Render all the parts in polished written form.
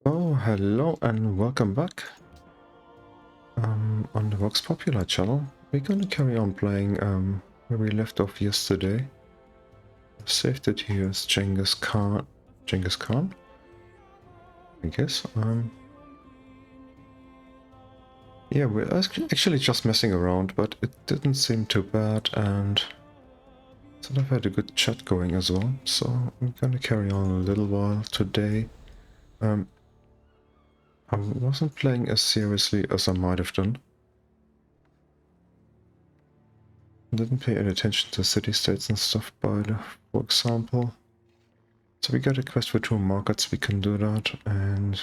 Oh, hello and welcome back on the VoxPopuli channel. We're gonna carry on playing where we left off yesterday. Saved it here as Genghis Khan, I guess. Yeah, we're actually just messing around, but it didn't seem too bad, and sort of had a good chat going as well. So I'm gonna carry on a little while today. I wasn't playing as seriously as I might have done. Didn't pay any attention to city-states and stuff, for example. So we got a quest for 2 markets, we can do that, and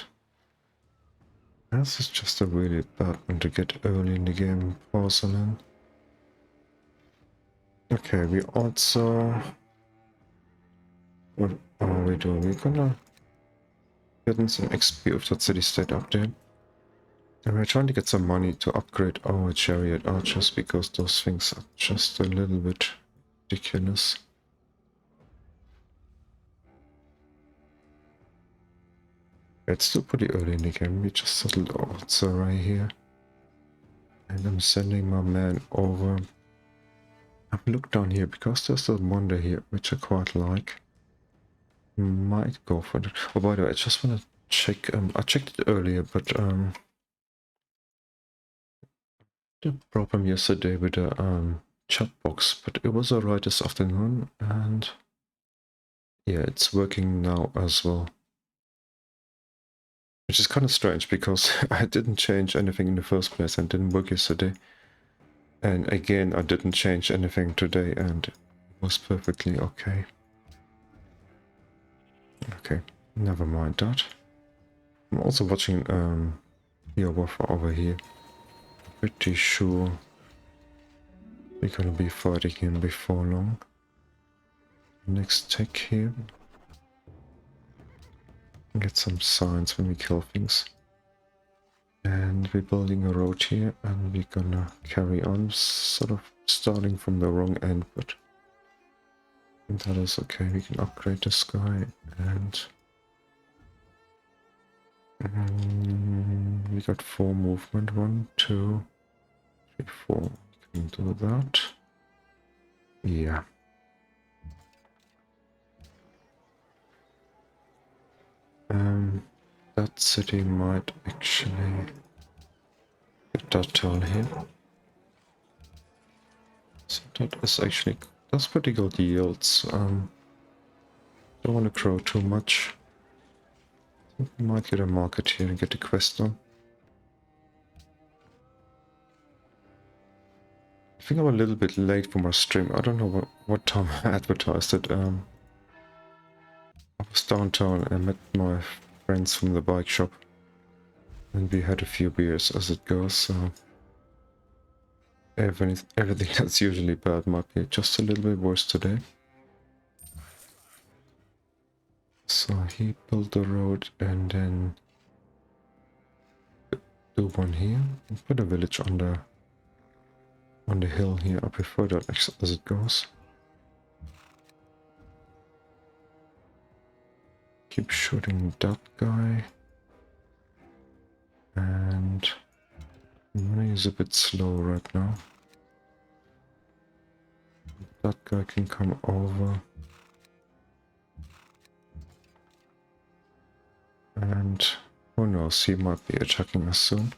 this is just a really bad one to get early in the game, porcelain. Okay, we also... What are we doing? We're gonna get in some XP with that city-state update. And we're trying to get some money to upgrade our chariot archers, because those things are just a little bit ridiculous. It's still pretty early in the game, we just settled Sarai here. And I'm sending my man over. I've looked down here because there's a wonder here which I quite like. Might go for it. Oh, by the way, I just want to check. I checked it earlier, but the problem yesterday with the chat box, but it was alright this afternoon, and yeah, it's working now as well. Which is kind of strange because I didn't change anything in the first place and didn't work yesterday. And again, I didn't change anything today and it was perfectly okay. Okay, never mind that. I'm also watching the warfare over here. Pretty sure we're gonna be fighting him before long. Next tech here. Get some signs when we kill things. And we're building a road here and we're gonna carry on, sort of starting from the wrong end, but that is okay. We can upgrade this guy and we got 4 movement. 1, 2, 3, 4. We can do that. Yeah. That city might actually get that town here. So that is actually, that's pretty good yields. Don't want to grow too much. I think we might get a market here and get the quest done. I think I'm a little bit late for my stream. I don't know what time I advertised it. I was downtown and met my friends from the bike shop. And we had a few beers as it goes, so... Everything that's usually bad might be just a little bit worse today. So he built the road and then... do one here. And put a village on the hill here. I prefer that as it goes. Keep shooting that guy. And money is a bit slow right now. That guy can come over. And who knows, he might be attacking us soon.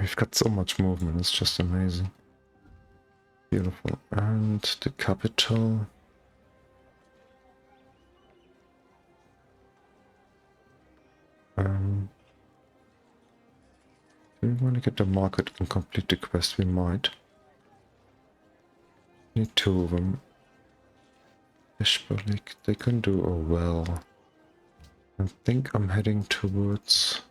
We've got so much movement, it's just amazing. Beautiful. And the capital. Do we want to get the market and complete the quest? We might. Need 2 of them. Ishbalik, they can do a well. I think I'm heading towards,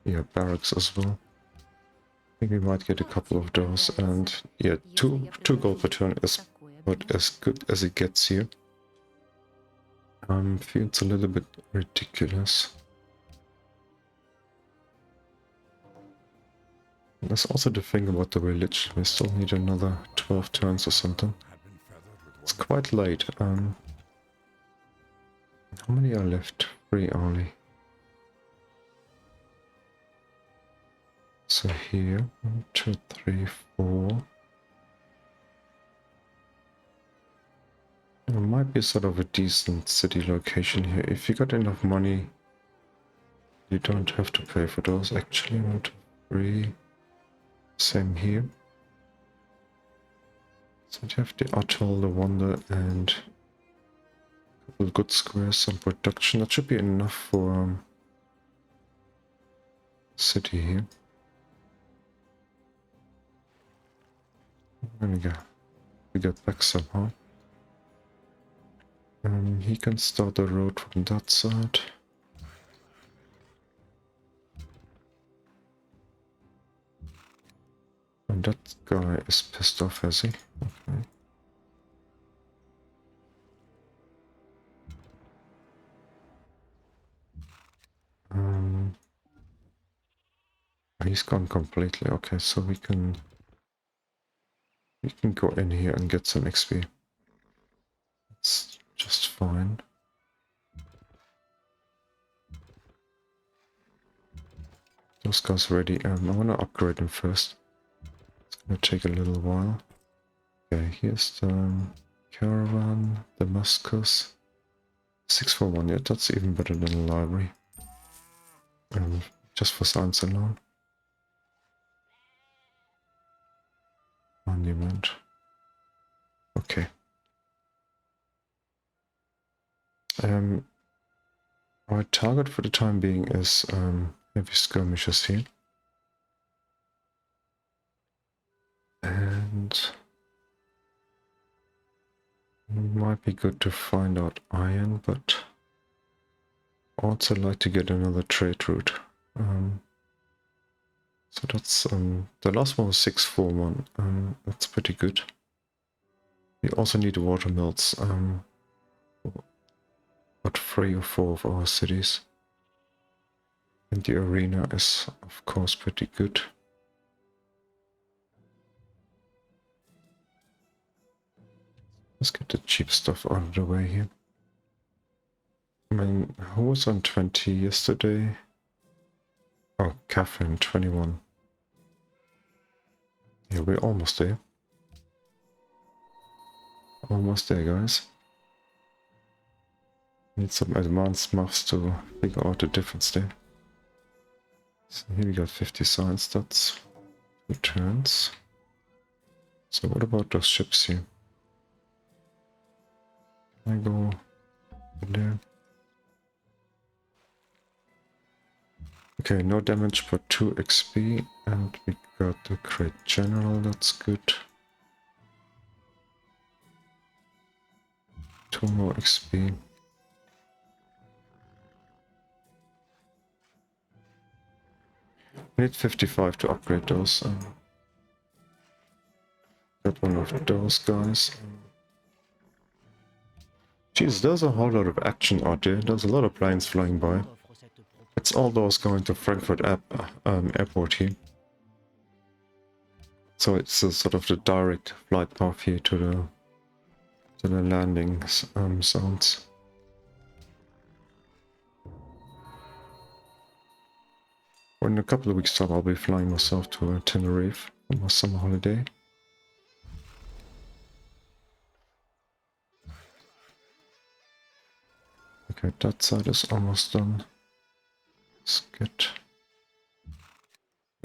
yeah, barracks as well. I think we might get a couple of those, and yeah, two gold per turn is about as good as it gets here. Feels a little bit ridiculous. There's also the thing about the village. We still need another 12 turns or something. It's quite late. How many are left? 3 only. So here, 1, 2, 3, 4. There might be sort of a decent city location here. If you got enough money, you don't have to pay for those. Actually, 1, 2, 3. Same here. So you have the Atoll, the Wonder, and a couple of good squares, some production. That should be enough for city here. There we go. We get back somehow. He can start the road from that side. And that guy is pissed off, has he? Okay. He's gone completely. Okay, so we can go in here and get some XP. It's just fine. Those guys ready. I want to upgrade them first. It's gonna take a little while. Okay, here's the caravan, Damascus. 641, yeah, that's even better than the library. Just for science alone. Monument. Okay. Our target for the time being is heavy skirmishers here. And it might be good to find out iron, but also like to get another trade route. So that's the last one was 641. That's pretty good. We also need watermills. About 3 or 4 of our cities. And the arena is of course pretty good. Let's get the cheap stuff out of the way here. I mean, who was on 20 yesterday? Oh, Catherine, 21. Yeah, we're almost there. Almost there, guys. Need some advanced maths to figure out the difference there. So here we got 50 science, that's 2 turns. So what about those ships here? Can I go in there? Okay, no damage but 2 XP, and we got the Great General, that's good. 2 more XP. We need 55 to upgrade those. Got one of those guys. Jeez, there's a whole lot of action out there. There's a lot of planes flying by. It's all those going to Frankfurt airport here. So it's a sort of the direct flight path here to the landing zones. Well, in a couple of weeks' time, I'll be flying myself to Tenerife for my summer holiday. Okay, that side is almost done. Let's get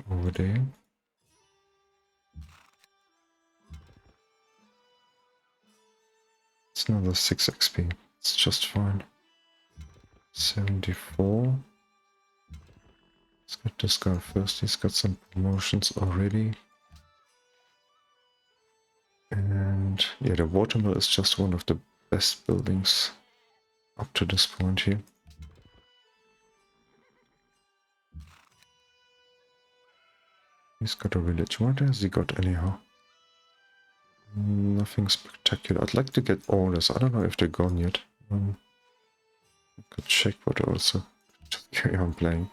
over there. It's another 6 XP. It's just fine. 74. Let's get this guy first. He's got some promotions already. And yeah, the watermill is just one of the best buildings up to this point here. He's got a village. What has he got anyhow? Nothing spectacular. I'd like to get orders. I don't know if they're gone yet. I could check, but also just carry on playing.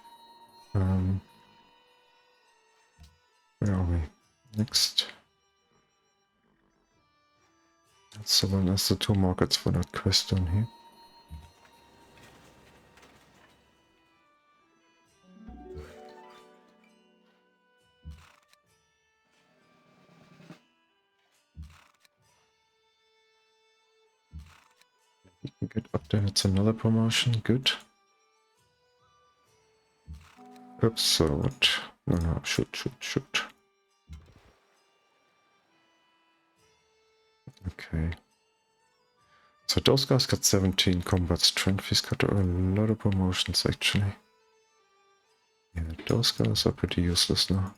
Where are we? Next. That's the one. That's the 2 markets for that quest down here. You can get up there, it's another promotion, good. Oops, so what? No, shoot. Okay. So those guys got 17 combat strength, he's got a lot of promotions actually. Yeah, those guys are pretty useless now.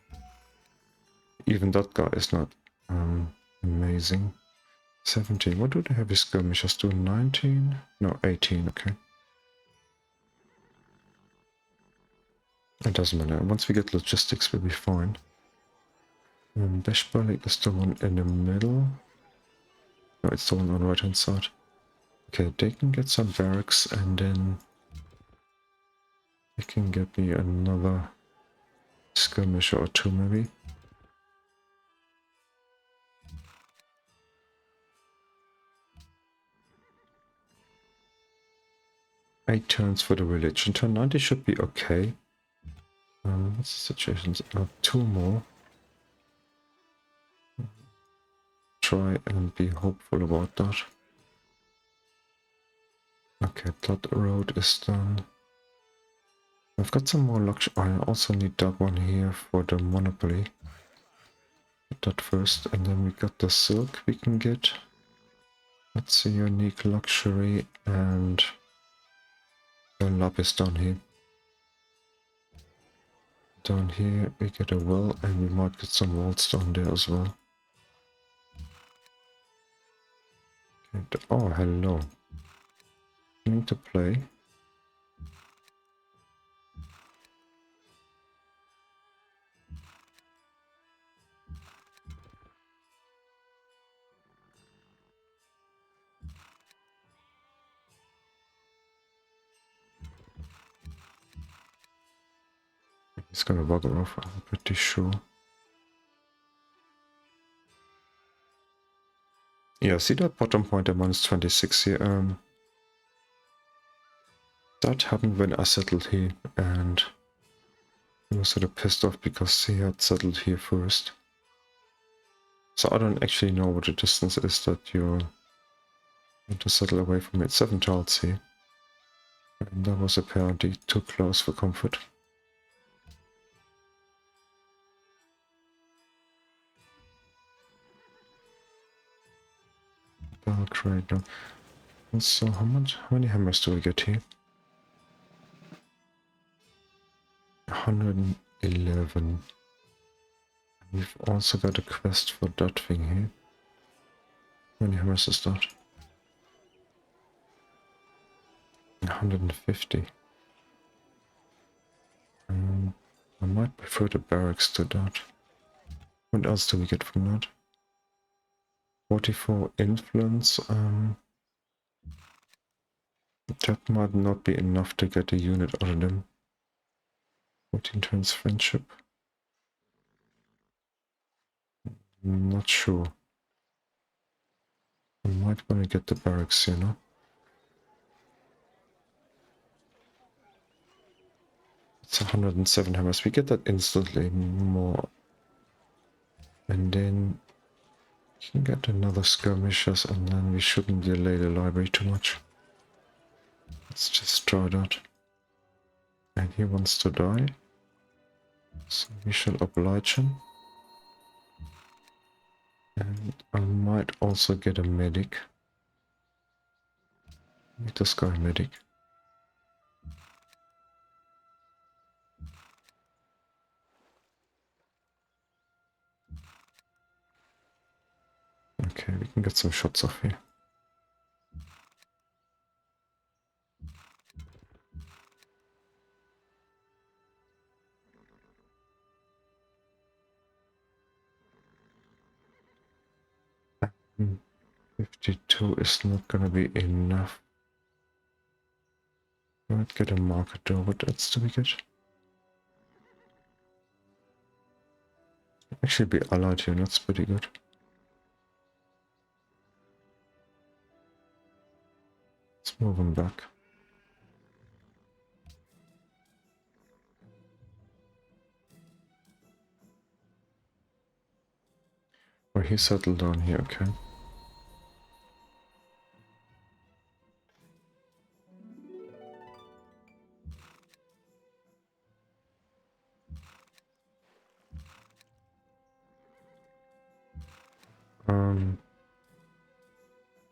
Even that guy is not amazing. 17, what do the heavy skirmishers do? 19? No, 18, okay. It doesn't matter, once we get logistics we'll be fine. Dashbally is the one in the middle. No, it's the one on the right hand side. Okay, they can get some barracks and then they can get me another skirmisher or two maybe. 8 turns for the village. In turn 90 should be okay. What's the situation? 2 more. Try and be hopeful about that. Okay, Blood Road is done. I've got some more luxury. I also need that one here for the Monopoly. Get that first, and then we got the silk we can get. That's a unique luxury, and the lapis down here. Down here we get a well, and we might get some walls down there as well. Okay, oh, hello. Need to play. He's gonna bugger off, I'm pretty sure. Yeah, see that bottom point at -26 here? That happened when I settled here, and I was sort of pissed off because he had settled here first. So I don't actually know what the distance is that you're going to settle away from it. 7 tiles here. And that was apparently too close for comfort. Belgrade now. So how many hammers do we get here? 111. We've also got a quest for that thing here. How many hammers is that? 150. I might prefer the barracks to that. What else do we get from that? 44 influence. That might not be enough to get a unit out of them. 14 turns friendship. Not sure. I might want to get the barracks, you know. It's 107 hammers. We get that instantly more. And then you can get another skirmishers, and then we shouldn't delay the library too much. Let's just try that. And he wants to die. So we shall oblige him. And I might also get a medic. Make this guy a medic. Okay, we can get some shots off here. Hmm. 52 is not gonna be enough. I might get a marker though. What else do we get? Actually be allied here, that's pretty good. Let's move him back. Oh, he settled down here, okay.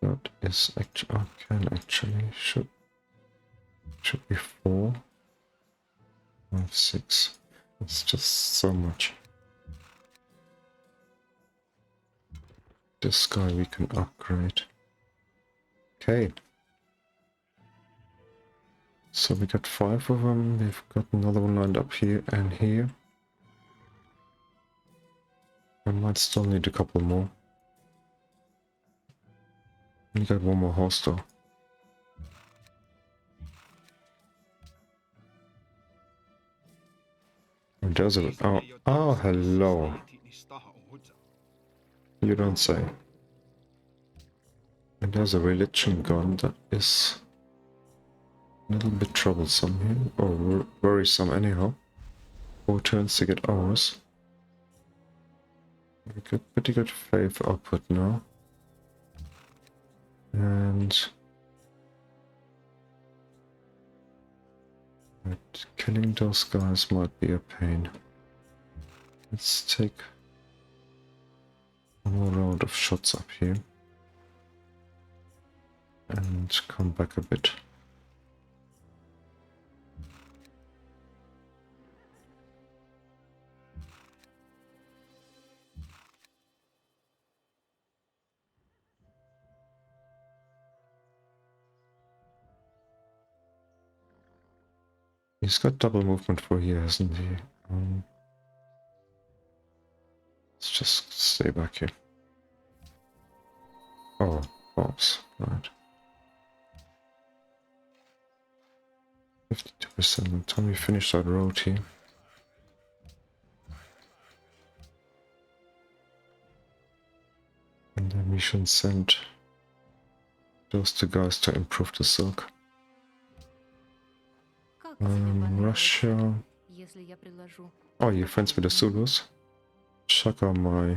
That is actually, I can actually, should be 4, 5, 6. It's just so much. This guy we can upgrade. Okay. So we got 5 of them. We've got another one lined up here and here. I might still need a couple more. We got one more horse though. And there's a... oh, hello. You don't say. And there's a religion gun that is a little bit troublesome here. Or worrisome anyhow. 4 turns to get ours. We got pretty good faith output now. And... but killing those guys might be a pain. Let's take one more round of shots up here. And come back a bit. He's got double movement for here, hasn't he? Let's just stay back here. Oh, bombs. Right. 52%. By the time we finish that road here. And then we should send those 2 guys to improve the silk. Russia. Oh, you're friends with the Zulus? Shaka, my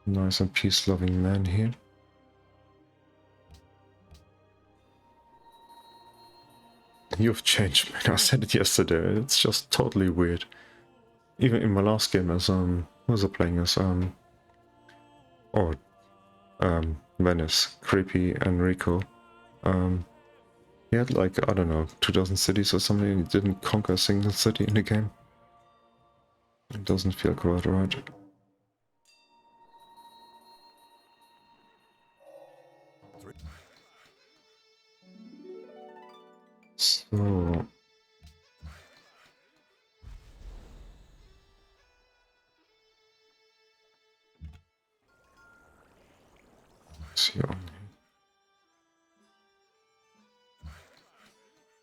nice and peace-loving man here. You've changed, man. I said it yesterday. It's just totally weird. Even in my last game as who was I playing as Venice, Creepy Enrico. He had like, I don't know, 2000 cities or something, and he didn't conquer a single city in the game. It doesn't feel quite right. So... let's see on here.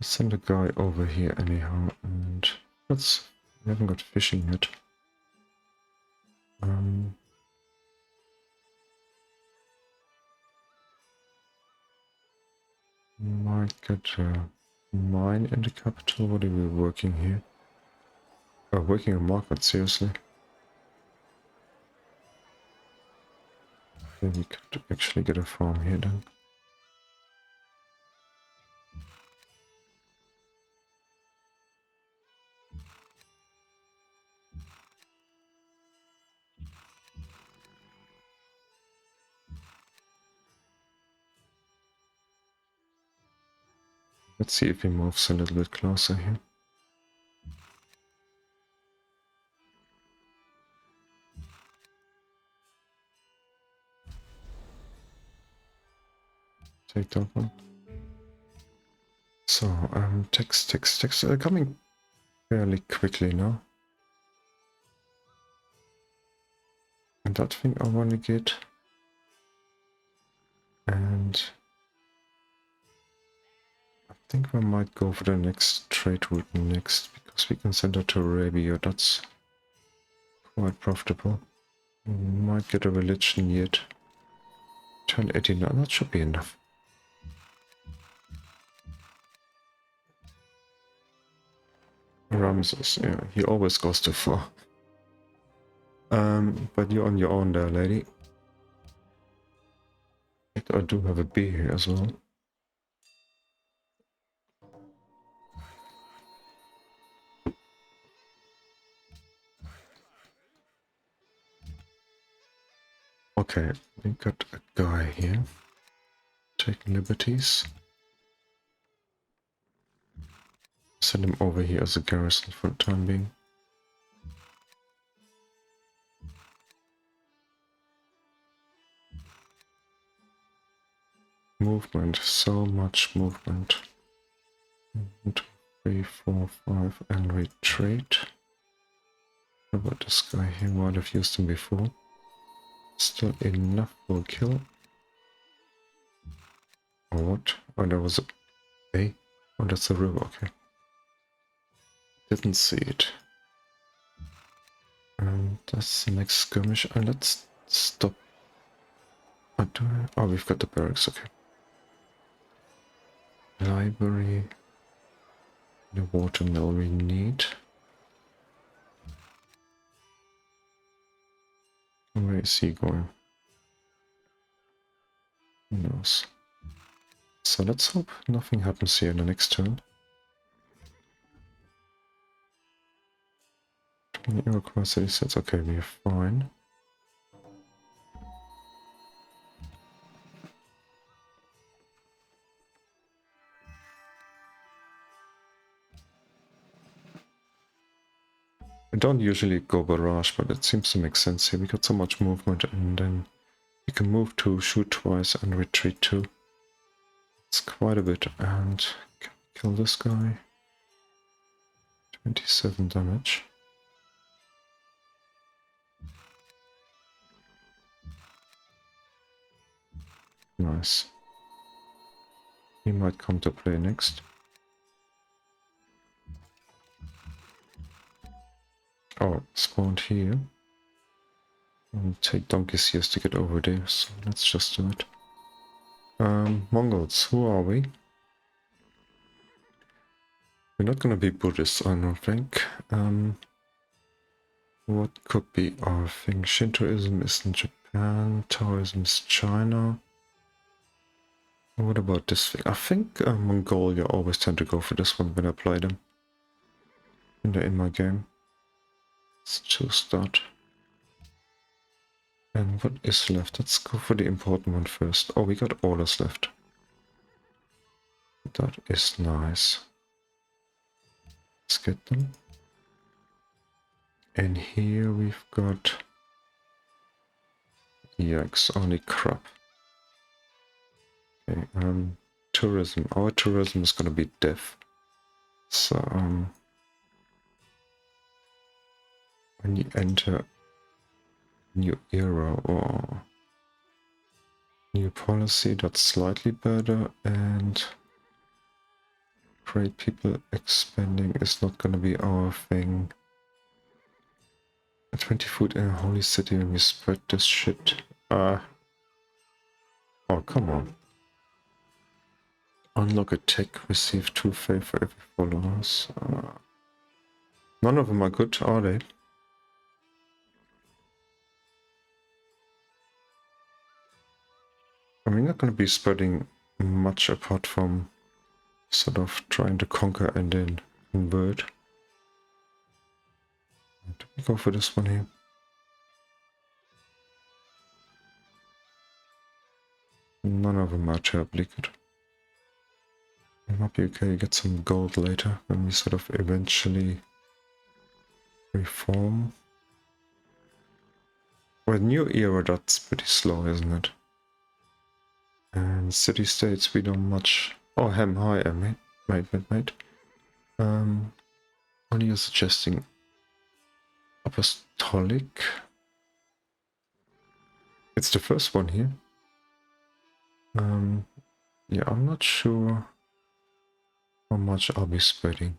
Let's send a guy over here anyhow, and let's... we haven't got fishing yet. Might get a mine in the capital. What are we working here? Oh, working a market, seriously. Maybe we could actually get a farm here then. Let's see if he moves a little bit closer here. Take that one. So, text coming fairly quickly now. And that thing I want to get. And I think we might go for the next trade route next, because we can send that to Arabia. That's quite profitable. We might get a religion yet. Turn 89, that should be enough. Ramses, yeah, he always goes too far. But you're on your own there, lady. I do have a bee here as well. Okay, we got a guy here. Taking liberties. Send him over here as a garrison for the time being. Movement, so much movement. 1, 2, 3, 4, 5, and retreat. What about this guy here? Might have used him before. Still enough for a kill. Or what? Oh, there was a... Hey? Oh, that's a river, okay. Didn't see it. And that's the next skirmish. And let's stop. What do I... Oh, we've got the barracks, okay. Library. The watermill we need. Where is he going? Who knows? So let's hope nothing happens here in the next turn. 20 Iroquois city sets. Okay, we're fine. I don't usually go barrage, but it seems to make sense here. We got so much movement, and then you can move to shoot twice and retreat two. It's quite a bit, and kill this guy. 27 damage. Nice. He might come to play next. Oh, spawned here. It'll take donkeys years to get over there, so let's just do it. Mongols, who are we? We're not gonna be Buddhists, I don't think. What could be our thing? Shintoism is in Japan, Taoism is China. What about this thing? I think Mongolia always tend to go for this one when I play them. When they're in my game. Let's choose that. And what is left? Let's go for the important one first. Oh, we got orders left. That is nice. Let's get them. And here we've got... Yikes, only crap. Okay, tourism. Our tourism is gonna be death. So, when you enter new era or new policy, that's slightly better, and great people expanding is not gonna be our thing. 20 foot in a holy city when we spread this shit. Oh, come on. Unlock a tech, receive 2 faith for every followers. None of them are good, are they? We're not going to be spreading much apart from sort of trying to conquer and then convert. Do we go for this one here? None of them are terribly good. It might be okay, get some gold later when we sort of eventually reform. Well, new era, that's pretty slow, isn't it? And city-states, we don't much... Oh, Hem, hi, mate. What are you suggesting? Apostolic? It's the first one here. Yeah, I'm not sure how much I'll be spreading.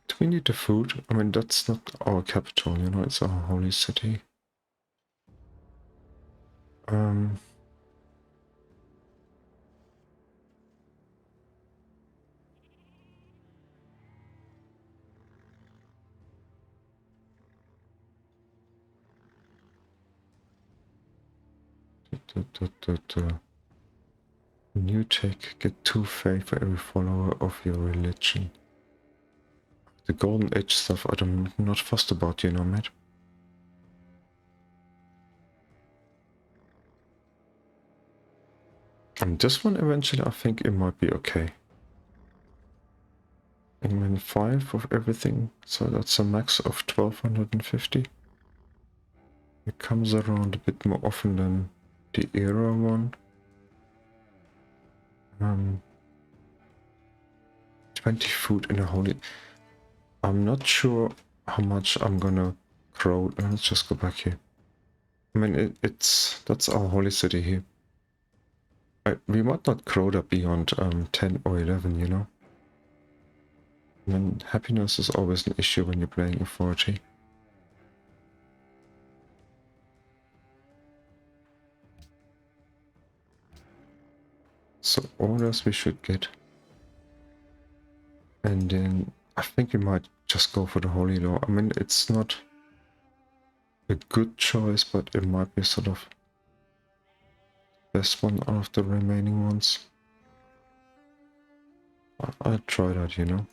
Do we need the food? I mean, that's not our capital, you know, it's our holy city. New tech, get 2 faith for every follower of your religion. The golden age stuff I'm not fussed about, you know, mate. And this one eventually I think it might be okay. And then 5 of everything, so that's a max of 1250. It comes around a bit more often than the era one. 20 food in a holy... I'm not sure how much I'm gonna grow. Let's just go back here. I mean, that's our holy city here. We might not grow that beyond 10 or 11, you know? I mean, happiness is always an issue when you're playing authority. So orders we should get. And then I think we might just go for the Holy Law. I mean, it's not a good choice, but it might be sort of best one out of the remaining ones. I'll try that, you know.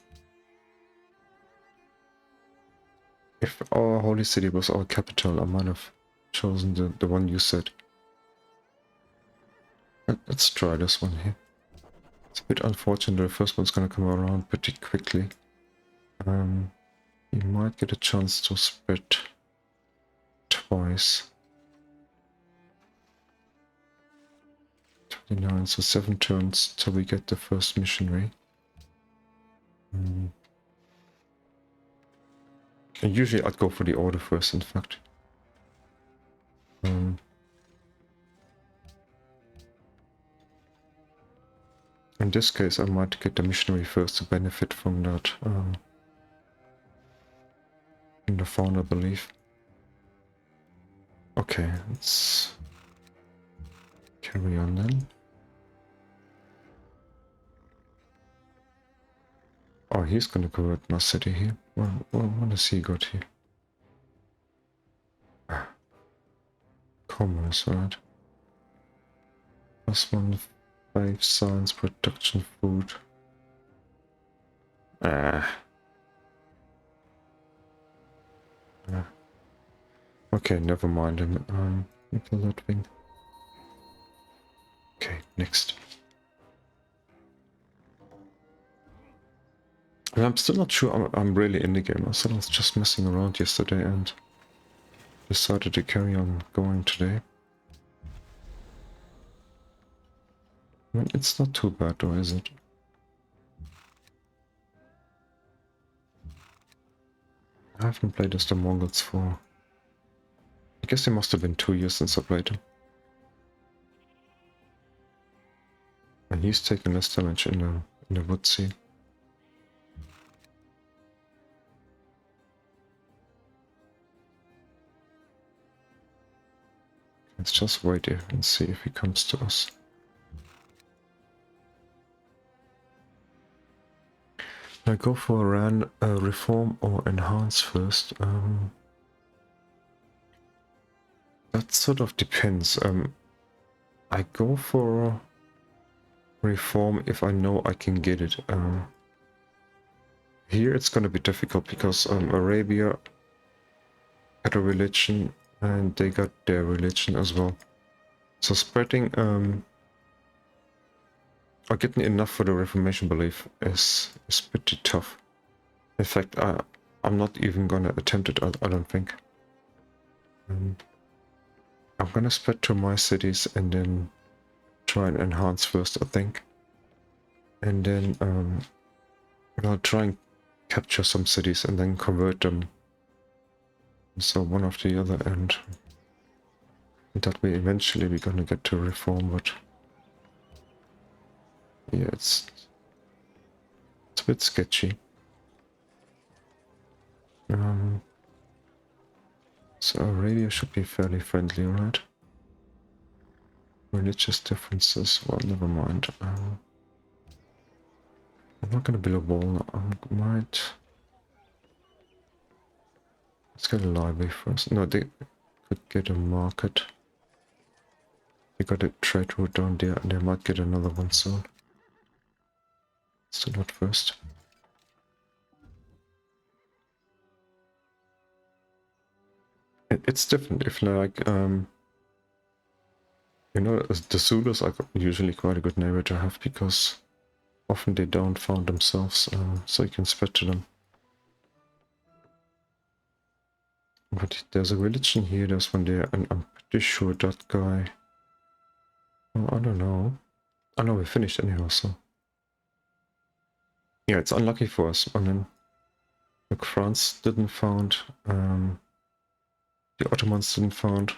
If our holy city was our capital, I might have chosen the one you said. Let's try this one here. It's a bit unfortunate, the first one's gonna come around pretty quickly. You might get a chance to spread twice. 29, so 7 turns till we get the first missionary. And usually I'd go for the order first, in fact. In this case, I might get the missionary first to benefit from that in the founder belief. Okay, let's carry on then. Oh, he's gonna convert my city here. Well, what has he got here? Commerce, right? +1, 5 science, production, food. Okay, never mind him. Kill that thing. Okay, next. And I'm still not sure I'm really in the game. I thought I was just messing around yesterday and decided to carry on going today. I mean, it's not too bad though, is it? I haven't played as the Mongols for... I guess it must have been 2 years since I played them. And he's taking less damage in the woodsy. Let's just wait here and see if he comes to us. I go for reform or enhance first. That sort of depends. I go for reform if I know I can get it. Here it's gonna be difficult because Arabia had a religion and they got their religion as well. So spreading or getting enough for the Reformation belief is pretty tough. In fact, I'm not even gonna attempt it, I don't think. I'm gonna spread to my cities and then try and enhance first, I think. And then I'll try and capture some cities and then convert them. So one after the other, and that way eventually we're gonna get to reform, but yeah, it's a bit sketchy. So Arabia should be fairly friendly, right? Religious differences, well, never mind. I'm not gonna build a wall now. I might... Let's get a library first. No, they could get a market. They got a trade route down there, and they might get another one soon. Still not first. It's different if like You know, the Zulus are usually quite a good neighbor to have because often they don't found themselves, so you can spread to them. But there's a religion here, there's one there, and I'm pretty sure that guy... Oh, I don't know. I know we finished anyhow, so... Yeah, it's unlucky for us. I mean, look, France didn't found, the Ottomans didn't found.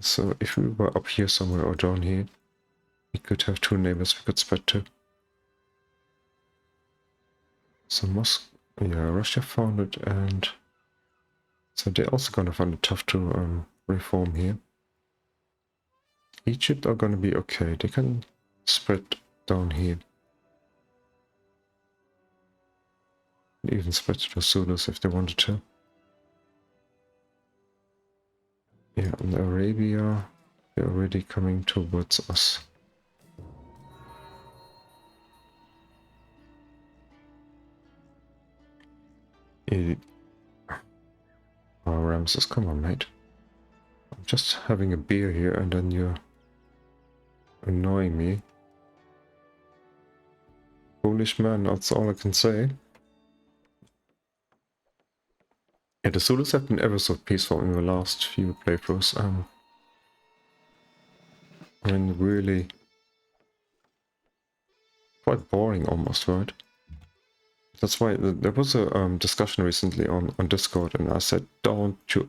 So if we were up here somewhere or down here, we could have two neighbors we could spread to. So yeah, Russia found it, and so they're also gonna find it tough to reform here. Egypt are gonna be okay. They can spread down here. Even spread to the Zulus if they wanted to. Yeah, and Arabia, they're already coming towards us. Oh, Ramses, come on, mate. I'm just having a beer here and then you're annoying me. Foolish man, that's all I can say. Yeah, the Zulus have been ever so peaceful in the last few playthroughs. I mean, really quite boring almost, right? That's why there was a discussion recently on Discord, and I said, don't you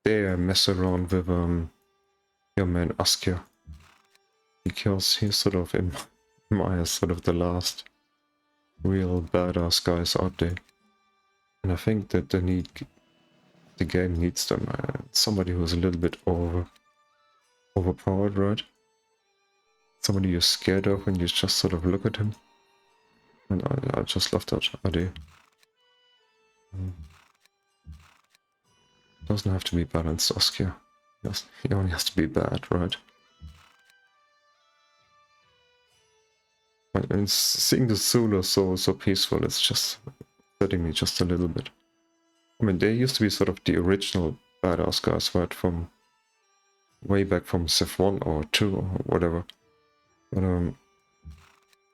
dare mess around with your man Askia, because he's sort of in my eyes sort of the last real badass guys out there, and I think that the game needs them. Somebody who's a little bit overpowered, right? Somebody you're scared of when you just sort of look at him. And I just love that idea. Doesn't have to be balanced, Oscar. He only has to be bad, right? And seeing the Zulu so peaceful, it's just upsetting me just a little bit. I mean, they used to be sort of the original badass guys, right? From way back from Civ 1 or 2 or whatever. But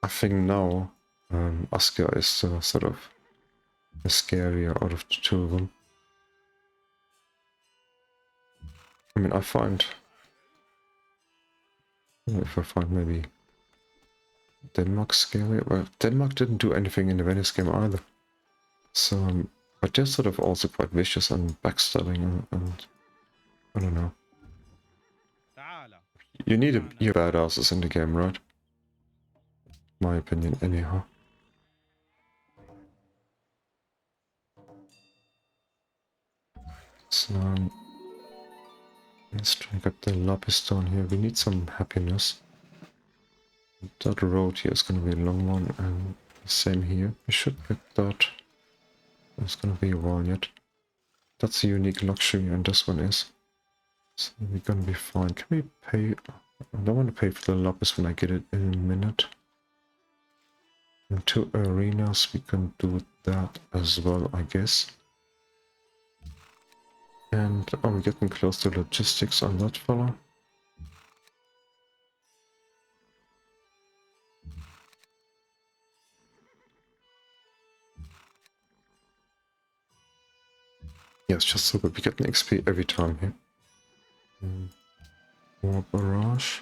I think now Asuka is sort of the scarier out of the two of them. I mean, I find... If I find maybe Denmark scary, well, Denmark didn't do anything in the Venice game either. So, but they're sort of also quite vicious and backstabbing and I don't know. You need your badasses in the game, right? My opinion, anyhow. So, let's try and get the lapis down here. We need some happiness. That road here is going to be a long one, and same here. We should get that. It's going to be a while yet. That's a unique luxury, and this one is. So we're going to be fine. Can we pay? I don't want to pay for the lapis when I get it in a minute. And 2 arenas, we can do that as well, I guess. And are we getting close to logistics on that fella? Yes, just so that we get an XP every time here. More barrage.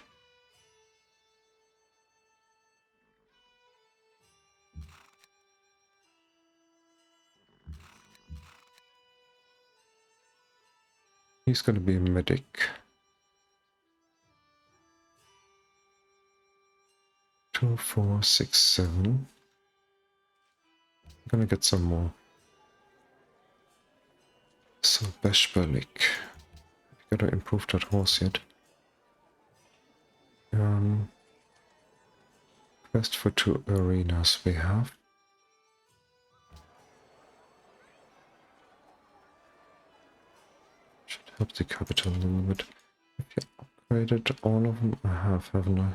He's gonna be a medic. 2, 4, 6, 7. I'm gonna get some more. So Beshbalik. We gotta improve that horse yet. Quest for 2 arenas we have. Should help the capital a little bit. Have you upgraded all of them? I have, haven't I?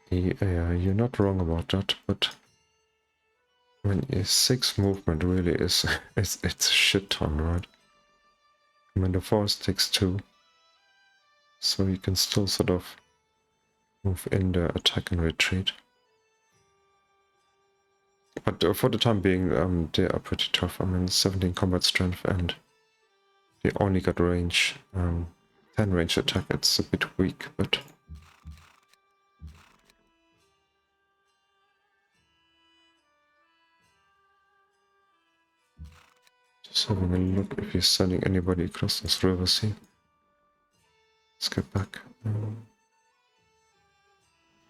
Yeah, you're not wrong about that, but I mean, 6 movement really is it's a shit ton, right? I mean, the forest takes 2, so you can still sort of move in the attack and retreat. But for the time being, they are pretty tough. I mean, 17 combat strength and they only got range, 10 range attack. It's a bit weak, but just having a look if he's sending anybody across this river sea. Let's get back.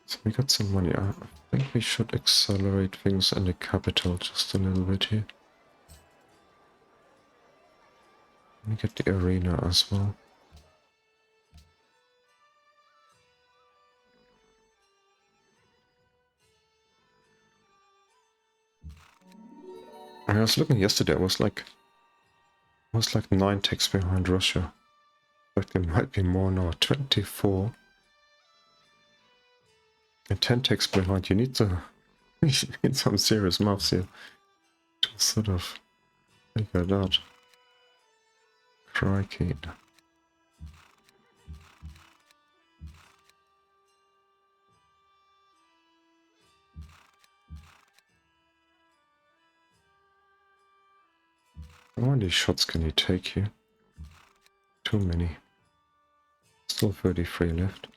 So we got some money. I think we should accelerate things in the capital just a little bit here. Let me get the arena as well. I was looking yesterday, I was like 9 ticks behind Russia. Like there might be more now, 24. And 10 ticks behind. You need to you need some serious maths here to sort of figure it out. Crikey. How many shots can you take here? Too many. Still 33 left.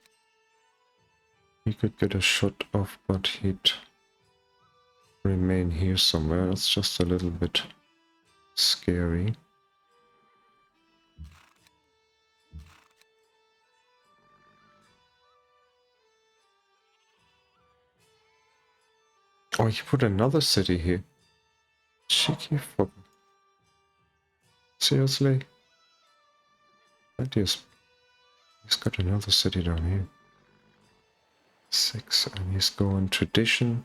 He could get a shot off, but he'd remain here somewhere. That's just a little bit scary. Oh, he put another city here. Cheeky fuck. Seriously? That is. He's got another city down here. 6, and he's going tradition.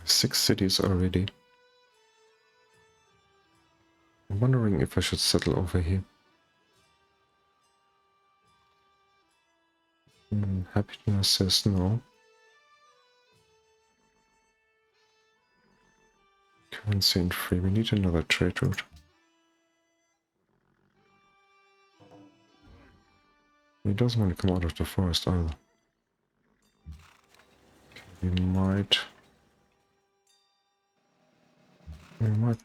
6 cities already. I'm wondering if I should settle over here. Happiness says no. Currency and free. We need another trade route. He doesn't want to come out of the forest either. Okay, we might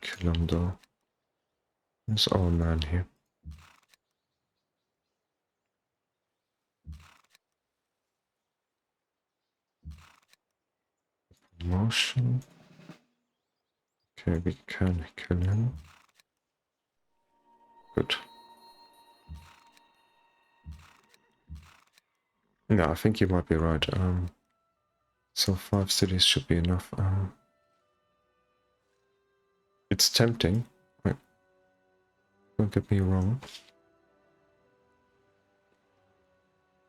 kill him though. There's our man here. Promotion. Okay, we can kill him. Good. No, I think you might be right. So 5 cities should be enough. It's tempting. Wait, don't get me wrong.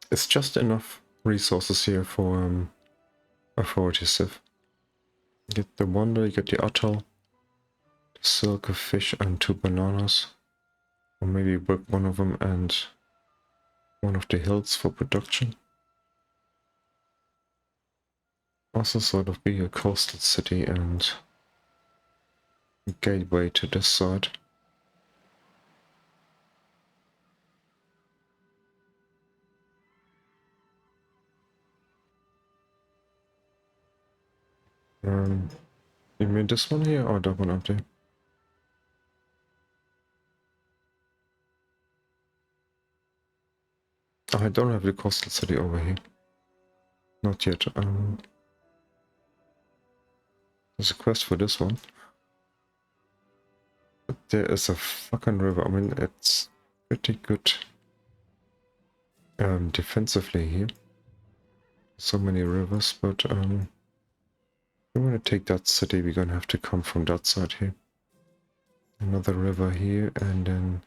It's just enough resources here for authority civ. You get the wonder, you get the atoll, the silk, a fish, and 2 bananas. Or maybe work one of them and one of the hills for production. Also sort of be a coastal city and a gateway to this side. You mean this one here or that one up there? Oh, I don't have the coastal city over here. Not yet. There's a quest for this one. But there is a fucking river. I mean, it's pretty good defensively here. So many rivers, but if we want to take that city, we're gonna have to come from that side here. Another river here, and then...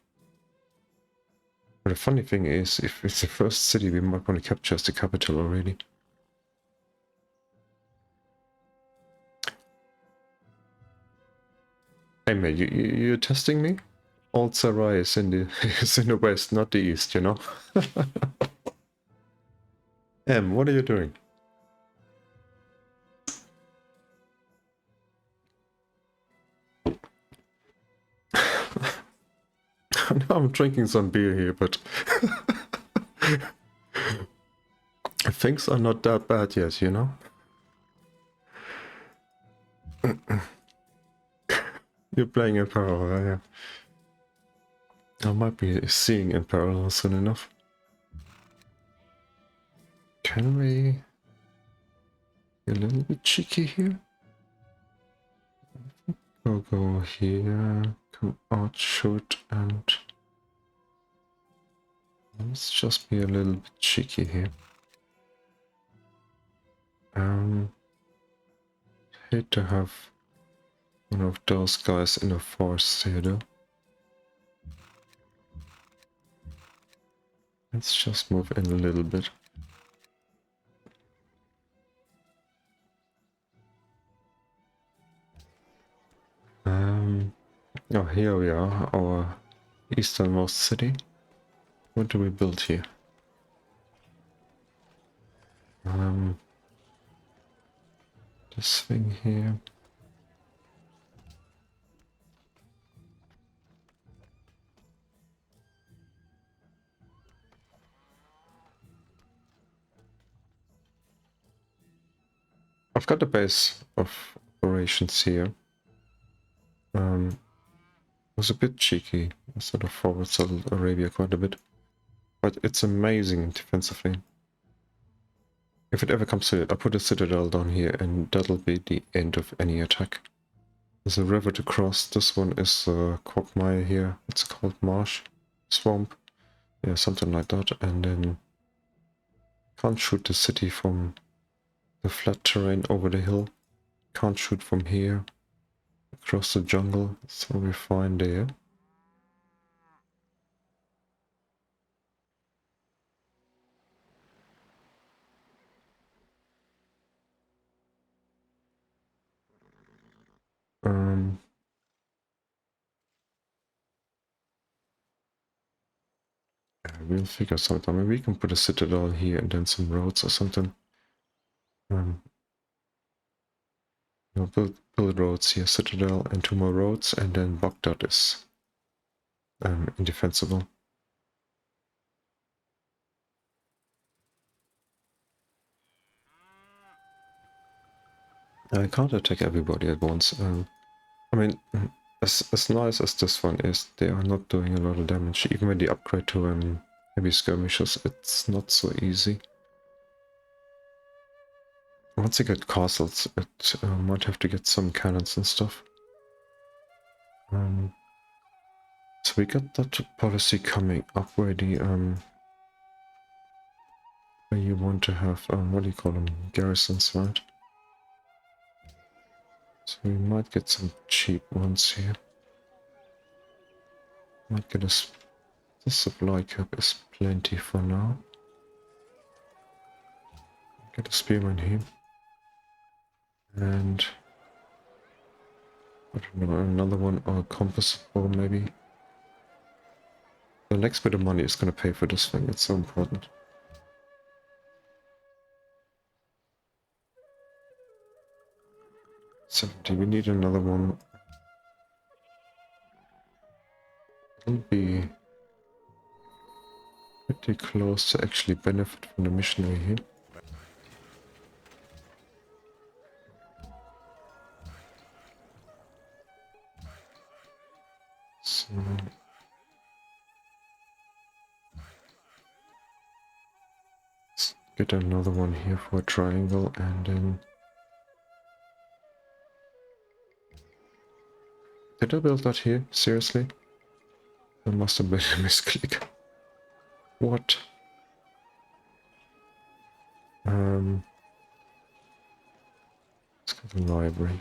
But the funny thing is, if it's the first city, we might want to capture as the capital already. Hey mate, you're testing me? Old Sarai is in the west, not the east, you know? What are you doing? Now I'm drinking some beer here, but things are not that bad yet, you know? You're playing in parallel, yeah. I might be seeing in parallel soon enough. Can we be a little bit cheeky here? Go here, come out, shoot, and let's just be a little bit cheeky here. Hate to have one of those guys in a forest here though. Let's just move in a little bit. Oh, here we are, our easternmost city. What do we build here? This thing here. I've got the base of operations here. Was a bit cheeky. I sort of forward Saudi Arabia quite a bit. But it's amazing defensively. If it ever comes to it, I put a citadel down here and that'll be the end of any attack. There's a river to cross. This one is a quagmire here. It's called marsh. Swamp. Yeah, something like that. And then can't shoot the city from the flat terrain over the hill. Can't shoot from here. Across the jungle. So we're fine there. We'll figure something out. Maybe we can put a citadel here and then some roads or something. Build roads here, citadel and 2 more roads, and then Baghdad is indefensible. I can't attack everybody at once. I mean, as nice as this one is, they are not doing a lot of damage. Even when they upgrade to heavy skirmishers, it's not so easy. Once you get castles, it might have to get some cannons and stuff. So we got that policy coming up where the where you want to have what do you call them, garrisons, right? So we might get some cheap ones here. Might get us. The supply cap is plenty for now. Get a spearman here. And I don't know, another one or a compass bow maybe. The next bit of money is going to pay for this thing, it's so important. 70, we need another one. It'll be pretty close to actually benefit from the missionary here. So let's get another one here for a triangle, and then did I build that here? Seriously? There must have been a misclick. What? Let's get a library.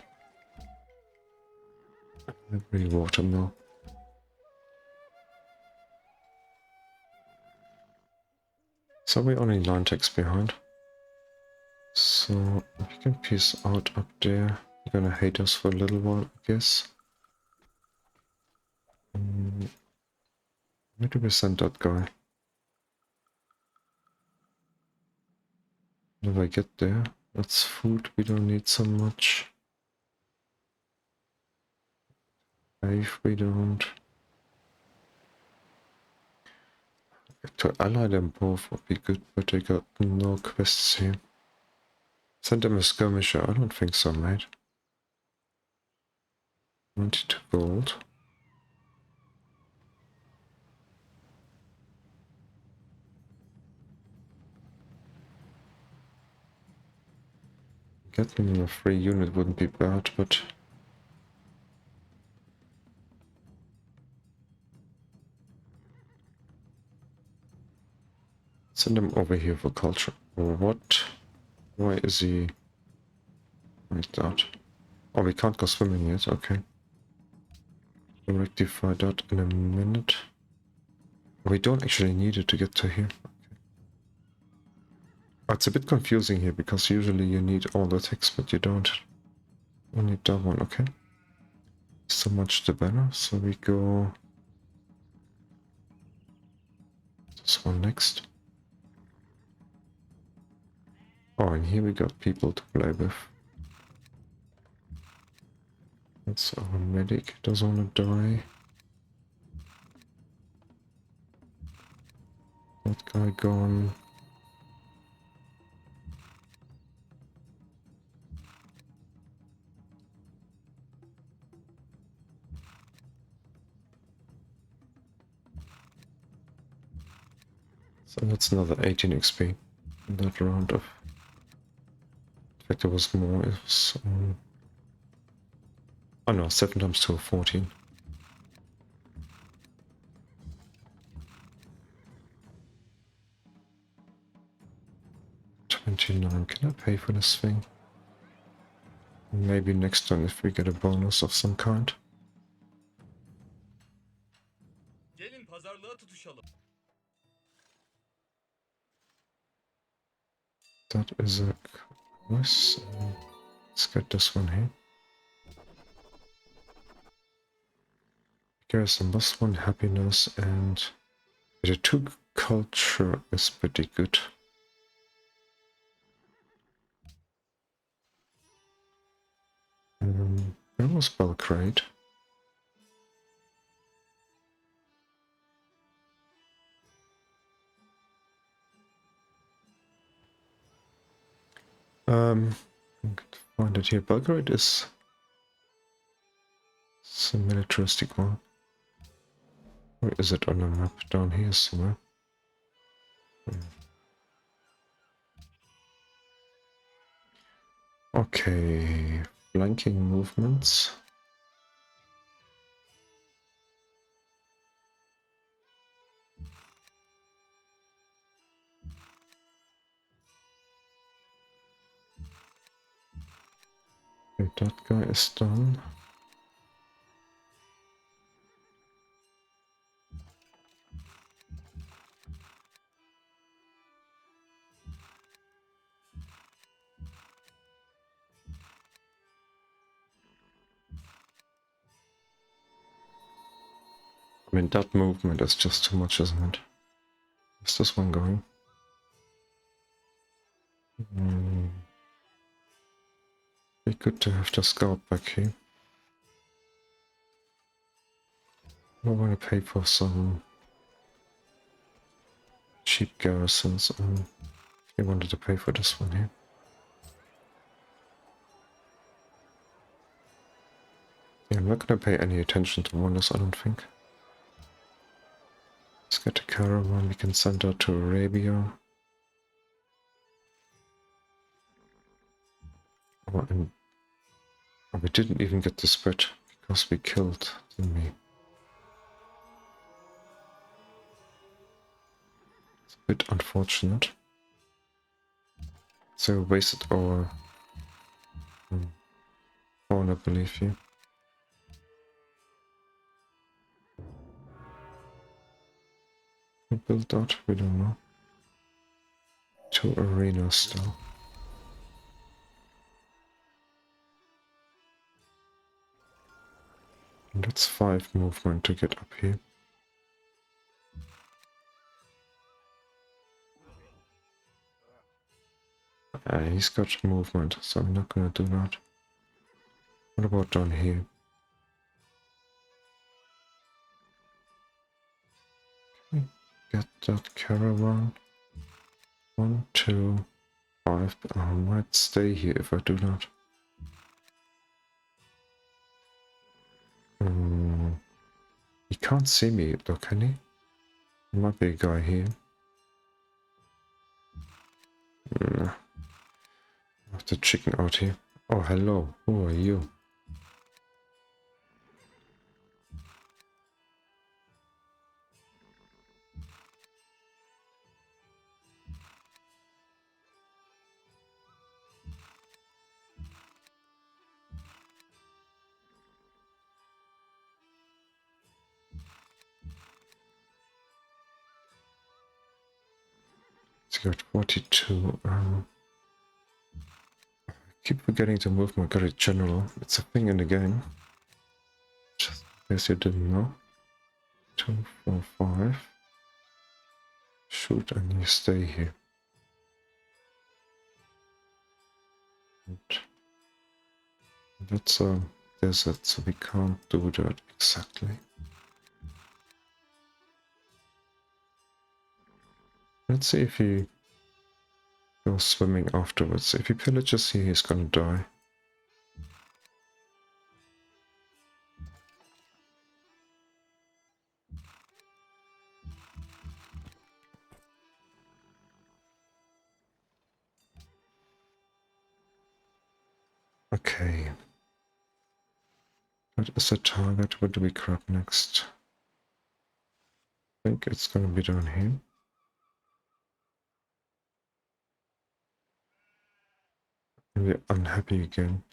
Library watermill. So we're only 9 ticks behind. So we can peace out up there. You're gonna hate us for a little while, I guess. Where do we send that guy? How do I get there? That's food, we don't need so much. If we don't. To ally them both would be good, but they got no quests here. Send them a skirmisher? I don't think so, mate. 92 gold. Getting a free unit wouldn't be bad, but... Send him over here for culture. What? Why is he like that? Oh, we can't go swimming yet, okay. We'll rectify that in a minute. We don't actually need it to get to here. Okay. Oh, it's a bit confusing here, because usually you need all the text, but you don't. You need that one, okay. So much the better, so we go... this one next. Oh, and here we got people to play with. That's our medic, doesn't want to die. That guy gone. So that's another 18 XP in that round of... In fact, there was more. It was... oh no, 7 times 2, 14. $29. Can I pay for this thing? Maybe next time if we get a bonus of some kind. That is a quest. Let's get this one here. Garrison plus 1 happiness, and the 2 culture is pretty good. Where was Belgrade? I can find it here. Belgrade is a militaristic one. Where is it on the map? Down here somewhere. Okay, flanking movements. Okay, that guy is done. I mean, that movement is just too much, isn't it? Is this one going? Be good to have the scout back here. I want to pay for some cheap garrisons. I wanted to pay for this one here. Yeah, I'm not going to pay any attention to wonders, I don't think. Let's get a caravan, we can send that to Arabia. Oh, and we didn't even get the spread because we killed, didn't we? It's a bit unfortunate. So we wasted our pawn, I believe here. Who built that? We don't know. 2 arenas still. And that's 5 movement to get up here. He's got movement, so I'm not gonna do that. What about down here? Okay. get that caravan. 1, 2, 5. I might stay here if I do not. He can't see me though, can he? There might be a guy here. I have to chicken out here. Oh, hello. Who are you? It's got 42. I keep forgetting to move my guy general. It's a thing in the game. Just in case you didn't know. 2, 4, 5. Shoot, and you stay here. And that's a desert, so we can't do that exactly. Let's see if he goes swimming afterwards. If he pillages here, he's gonna die. Okay. That is the target. What do we grab next? I think it's gonna be down here. And we're unhappy again.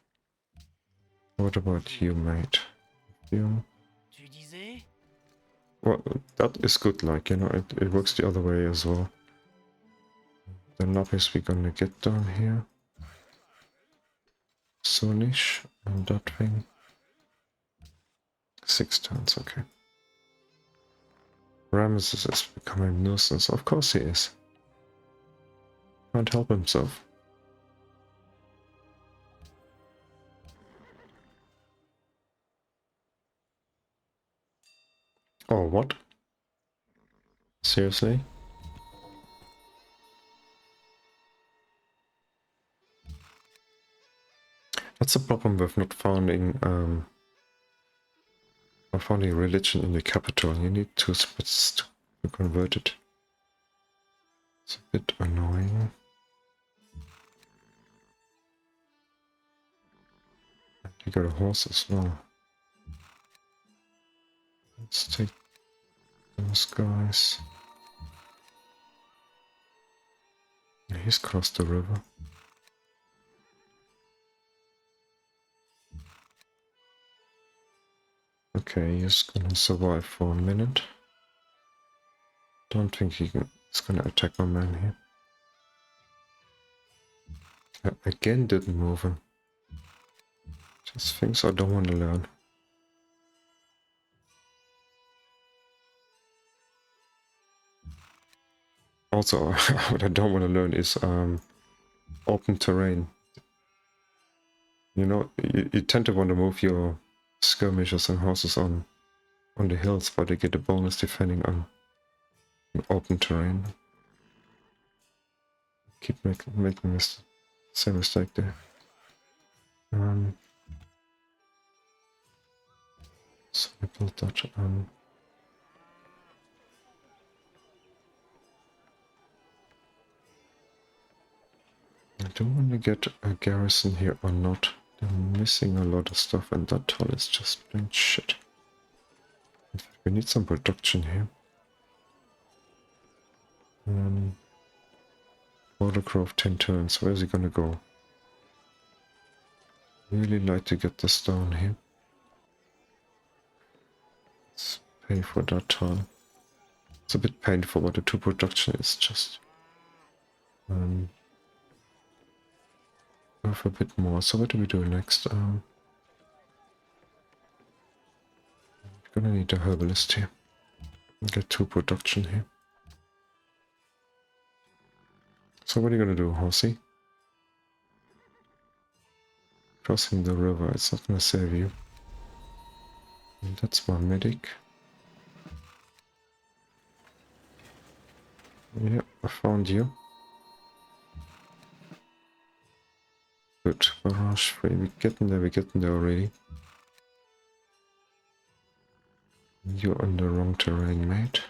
What about you, mate? You? Well, that is good, like, you know, it works the other way as well. The lapis we're gonna get down here. Soonish, and that thing. 6 turns, okay. Ramesses is becoming a nuisance. Of course he is. Can't help himself. Oh, what? Seriously? That's the problem with not founding religion in the capital. You need 2 spots to convert it. It's a bit annoying. You got a horse as well. Let's take those guys. He's crossed the river. Okay, he's gonna survive for a minute. Don't think he's gonna attack my man here. I again didn't move him. Just things I don't want to learn. Also, what I don't want to learn is open terrain. You know, you tend to want to move your skirmishers and horses on the hills, but they get a bonus defending on open terrain. Keep making this same mistake there. So I built that. I don't want to get a garrison here or not. They're missing a lot of stuff, and that town is just plain shit. In fact, we need some production here. Border Grove 10 turns. Where's he gonna go? Really like to get this down here. Let's pay for that turn. It's a bit painful, but the 2 production is just worth a bit more. So what do we do next? We're gonna need a herbalist here. Get 2 production here. So what are you gonna do, horsey? Crossing the river, it's not gonna save you. And that's my medic. Yeah, I found you. Good. Barrage free. We're getting there already. You're on the wrong terrain, mate.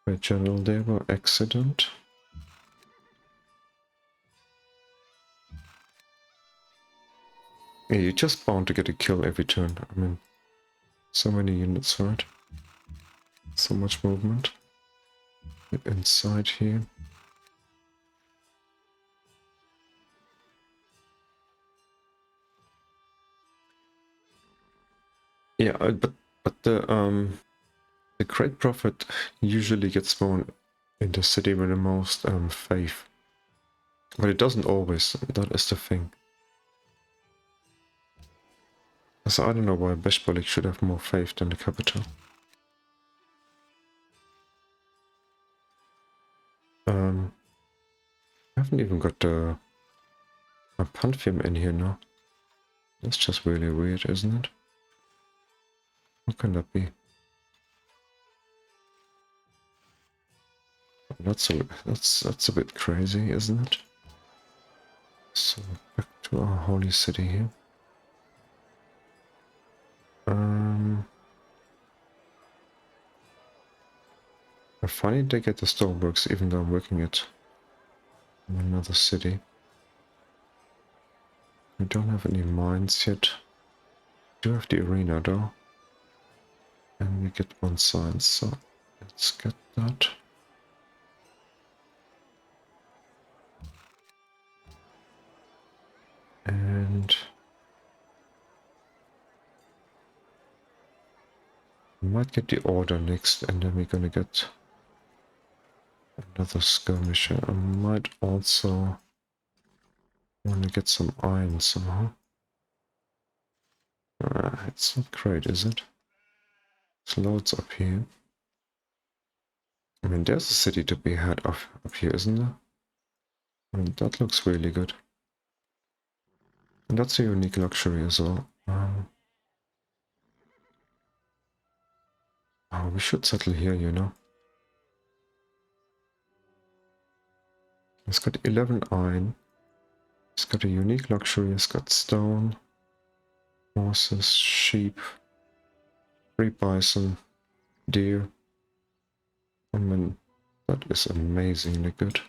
By general labor accident. Yeah, you're just bound to get a kill every turn. I mean, so many units, right? So much movement. Get inside here. Yeah, but the great prophet usually gets spawned in the city with the most faith. But it doesn't always. That is the thing. So I don't know why Beshbalik should have more faith than the capital. I haven't even got the a Pantheon in here now. That's just really weird, isn't it? What can that be? That's a bit crazy, isn't it? So back to our holy city here. I find it they get the stoneworks even though I'm working it in another city. We don't have any mines yet. We do have the arena though. And we get one science, so let's get that. And we might get the order next, and then we're gonna get another skirmisher. I might also want to get some iron somehow. It's not great, is it? It's loads up here. I mean, there's a city to be had up here, isn't there? I mean, that looks really good. And that's a unique luxury as well. Oh, we should settle here, you know. It's got 11 iron. It's got a unique luxury. It's got stone, horses, sheep, 3 bison, deer. I mean, that is amazingly good.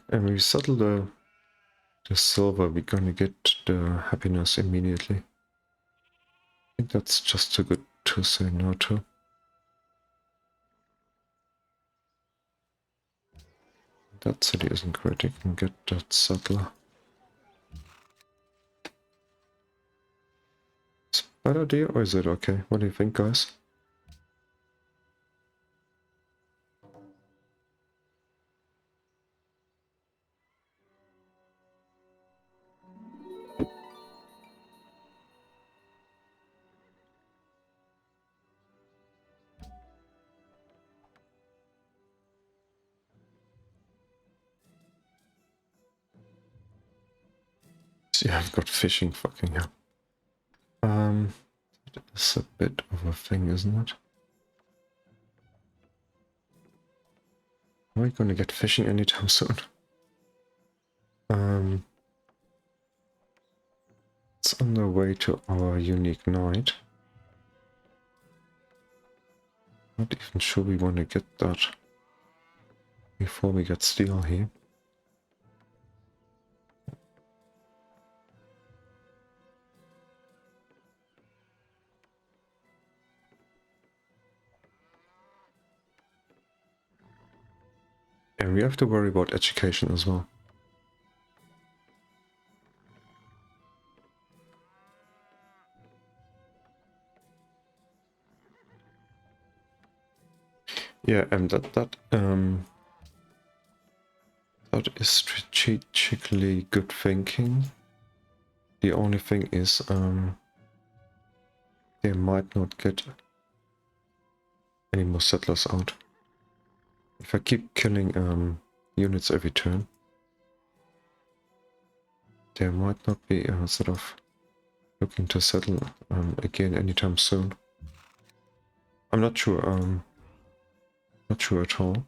And we settle the silver, we're gonna get the happiness immediately. I think that's just too good to say no to. That city isn't great, you can get that settler. Is it a bad idea or is it okay? What do you think, guys? Yeah, I've got fishing, fucking hell. That's a bit of a thing, isn't it? Are we gonna get fishing anytime soon? It's on the way to our unique night. Not even sure we want to get that before we get steel here. And we have to worry about education as well. Yeah, and that is strategically good thinking. The only thing is, they might not get any more settlers out. If I keep killing units every turn, there might not be a sort of looking to settle again anytime soon. I'm not sure, not sure at all.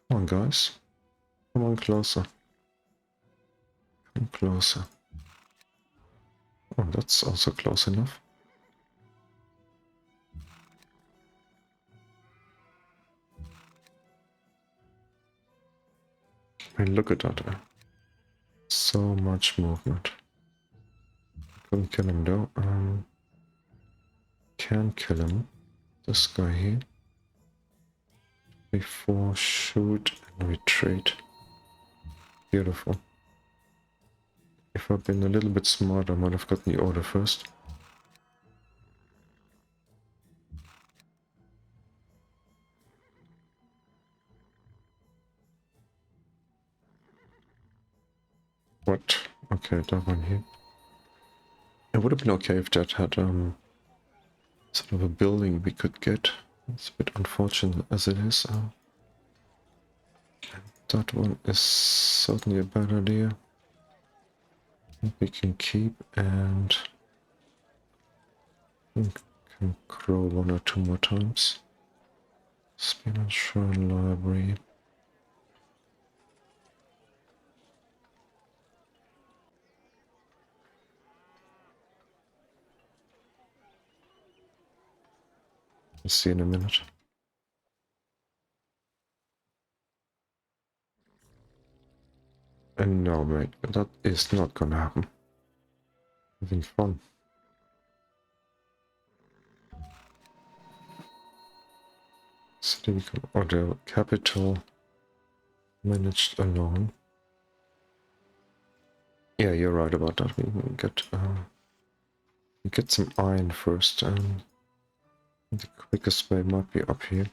Come on, guys. Come on closer. Come closer. Oh, that's also close enough. I mean, look at that. So much movement. Couldn't kill him though. Can kill him. This guy here. Before shoot and retreat. Beautiful. If I'd been a little bit smarter, I might have gotten the order first. What? Okay, that one here. It would have been okay if that had sort of a building we could get. It's a bit unfortunate as it is. That one is certainly a bad idea. We can keep and we can grow 1 or 2 more times. Spinach Shrine Library. We'll see in a minute. And no, mate, that is not gonna happen. Having fun. City become order capital managed alone. Yeah, you're right about that. We can get some iron first, and the quickest way might be up here.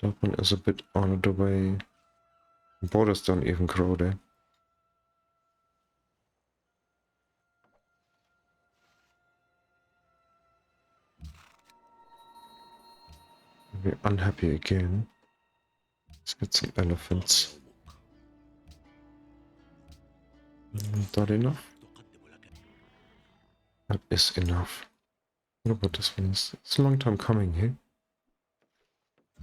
That one is a bit on the way. Borders don't even grow there. We're unhappy again. Let's get some elephants. That enough? That is enough. What about this one? It's a long time coming here.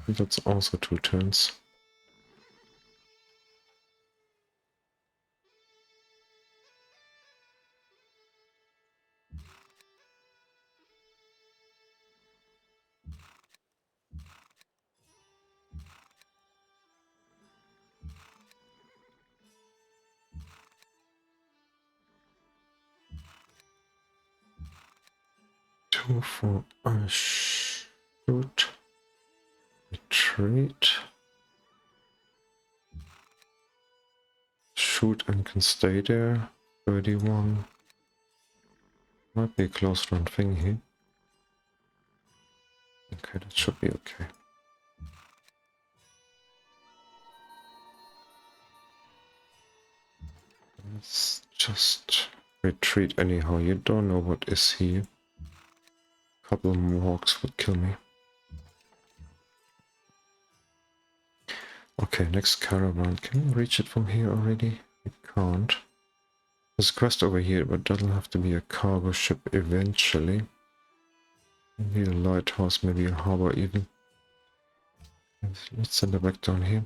That's also 2 turns. Two for a shoot. Retreat. Shoot and can stay there. 31. Might be a close run thing here. Okay, that should be okay. Let's just retreat anyhow. You don't know what is here. A couple more walks would kill me. Okay, next caravan. Can we reach it from here already? We can't. There's a quest over here, but that'll have to be a cargo ship eventually. Maybe a lighthouse, maybe a harbor even. Let's send it back down here.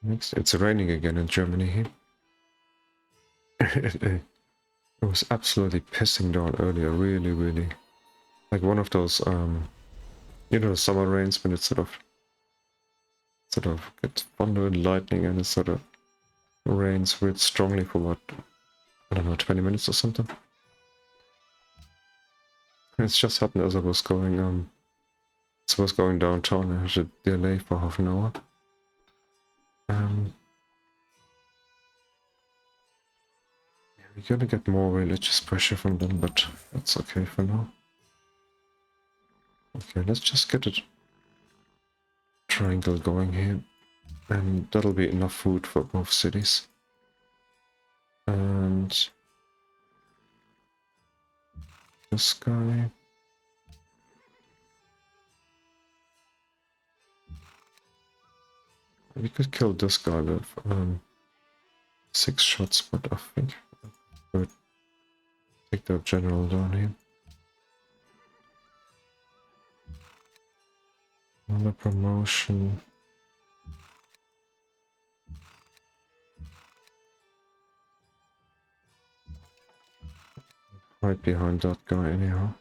Next, it's raining again in Germany here. It was absolutely pissing down earlier, really. Like one of those, you know, summer rains when it sort of gets thunder and lightning and it sort of rains real strongly for what, I don't know, 20 minutes or something. It's just happened as I was going, downtown. I had a delay for half an hour. We're gonna get more religious pressure from them, but that's okay for now. Okay, let's just get a triangle going here, and that'll be enough food for both cities. And this guy, We could kill this guy with 6 shots, but I think we'll take the general down here. Another promotion. Right behind that guy anyhow.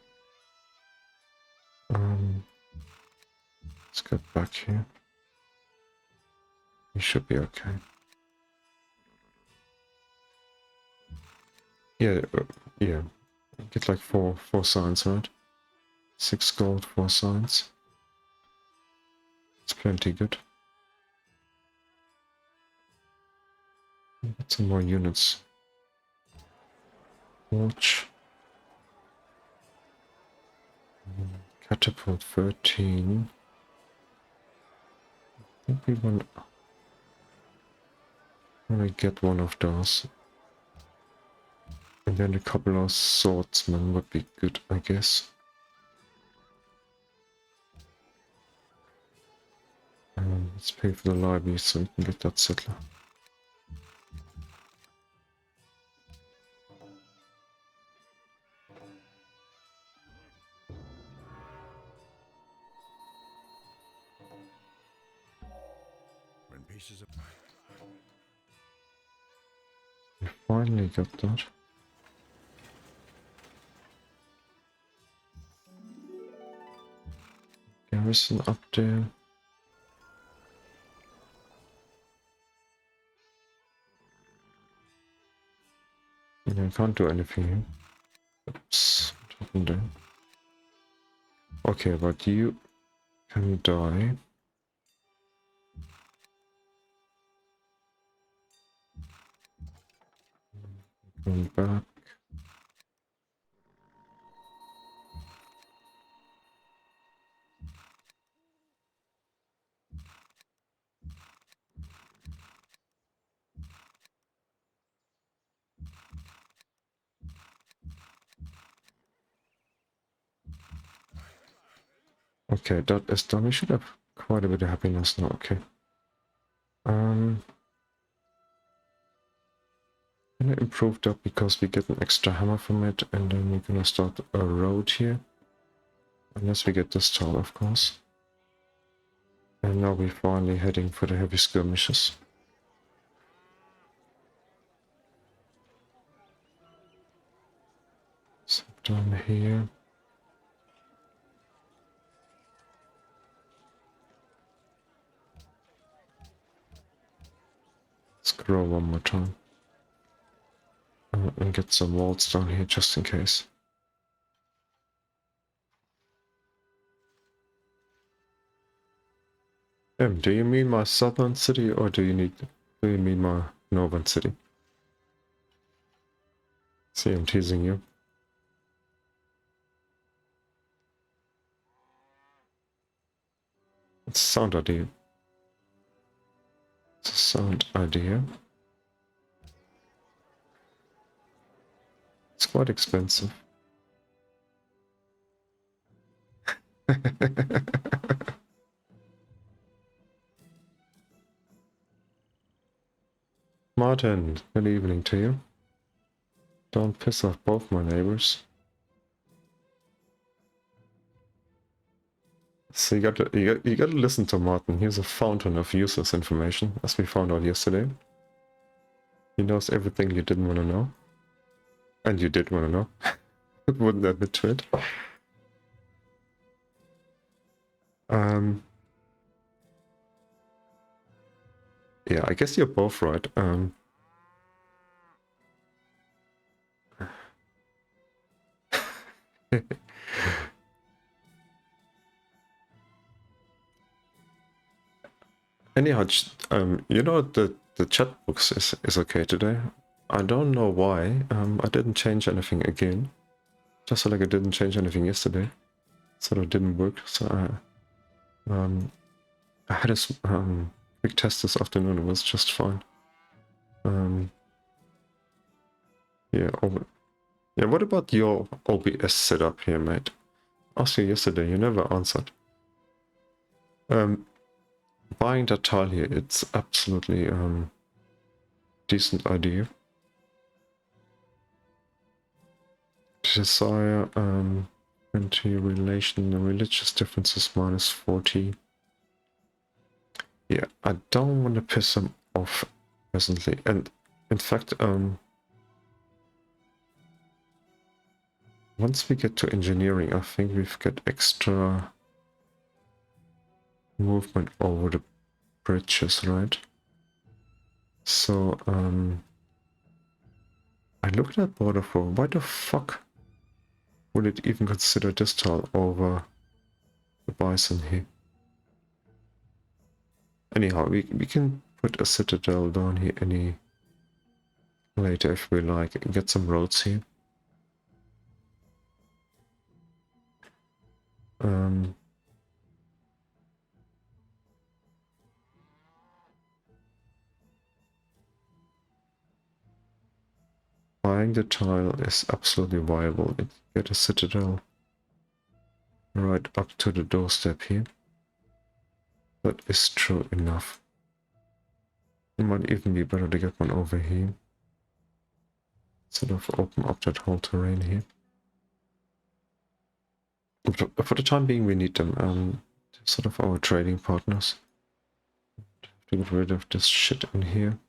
Let's get back here. He should be okay. Yeah, yeah. Get like four signs, right? 6 gold, 4 signs. It's plenty good. Get some more units. Watch. Catapult 13. I think we want to get one of those. And then a couple of swordsmen would be good, I guess. Let's pay for the library so we can get that settler. When pieces of We finally got that. Garrison up there. Yeah, I can't do anything here. Oops, what happened there? Okay, but you can die. Going back. Okay, that is done. We should have quite a bit of happiness now. Okay. Gonna improve that because we get an extra hammer from it, and then we're gonna start a road here. Unless we get this tall, of course. And now we're finally heading for the heavy skirmishes. So down here. Let's grow one more time. And get some walls down here just in case. Do you mean my southern city or do you mean my northern city? See, I'm teasing you. It's a sound idea. It's a sound idea. It's quite expensive. Martin, good evening to you. Don't piss off both my neighbors. So you gotta listen to Martin. He's a fountain of useless information, as we found out yesterday. He knows everything you didn't want to know. And you did want to know. Wouldn't admit to it. Yeah, I guess you're both right. Anyhow, you know the chat box is okay today. I don't know why. I didn't change anything again. Just like I didn't change anything yesterday. So it didn't work. So I had a quick test this afternoon. It was just fine. Yeah. Yeah. What about your OBS setup here, mate? Asked you yesterday. You never answered. buying that tile here, it's absolutely decent idea. Desire, 20 relation, religious differences -40. Yeah, I don't want to piss them off presently. And in fact, once we get to engineering, I think we've got extra movement over the bridges, right? So, I looked at border for why the fuck would it even consider this tile over the bison here? Anyhow, we can put a citadel down here any later if we like and get some roads here. Buying the tile is absolutely viable. It get a citadel right up to the doorstep here. That is true enough. It might even be better to get one over here. Sort of open up that whole terrain here. But for the time being, we need them. Sort of our trading partners. To get rid of this shit in here.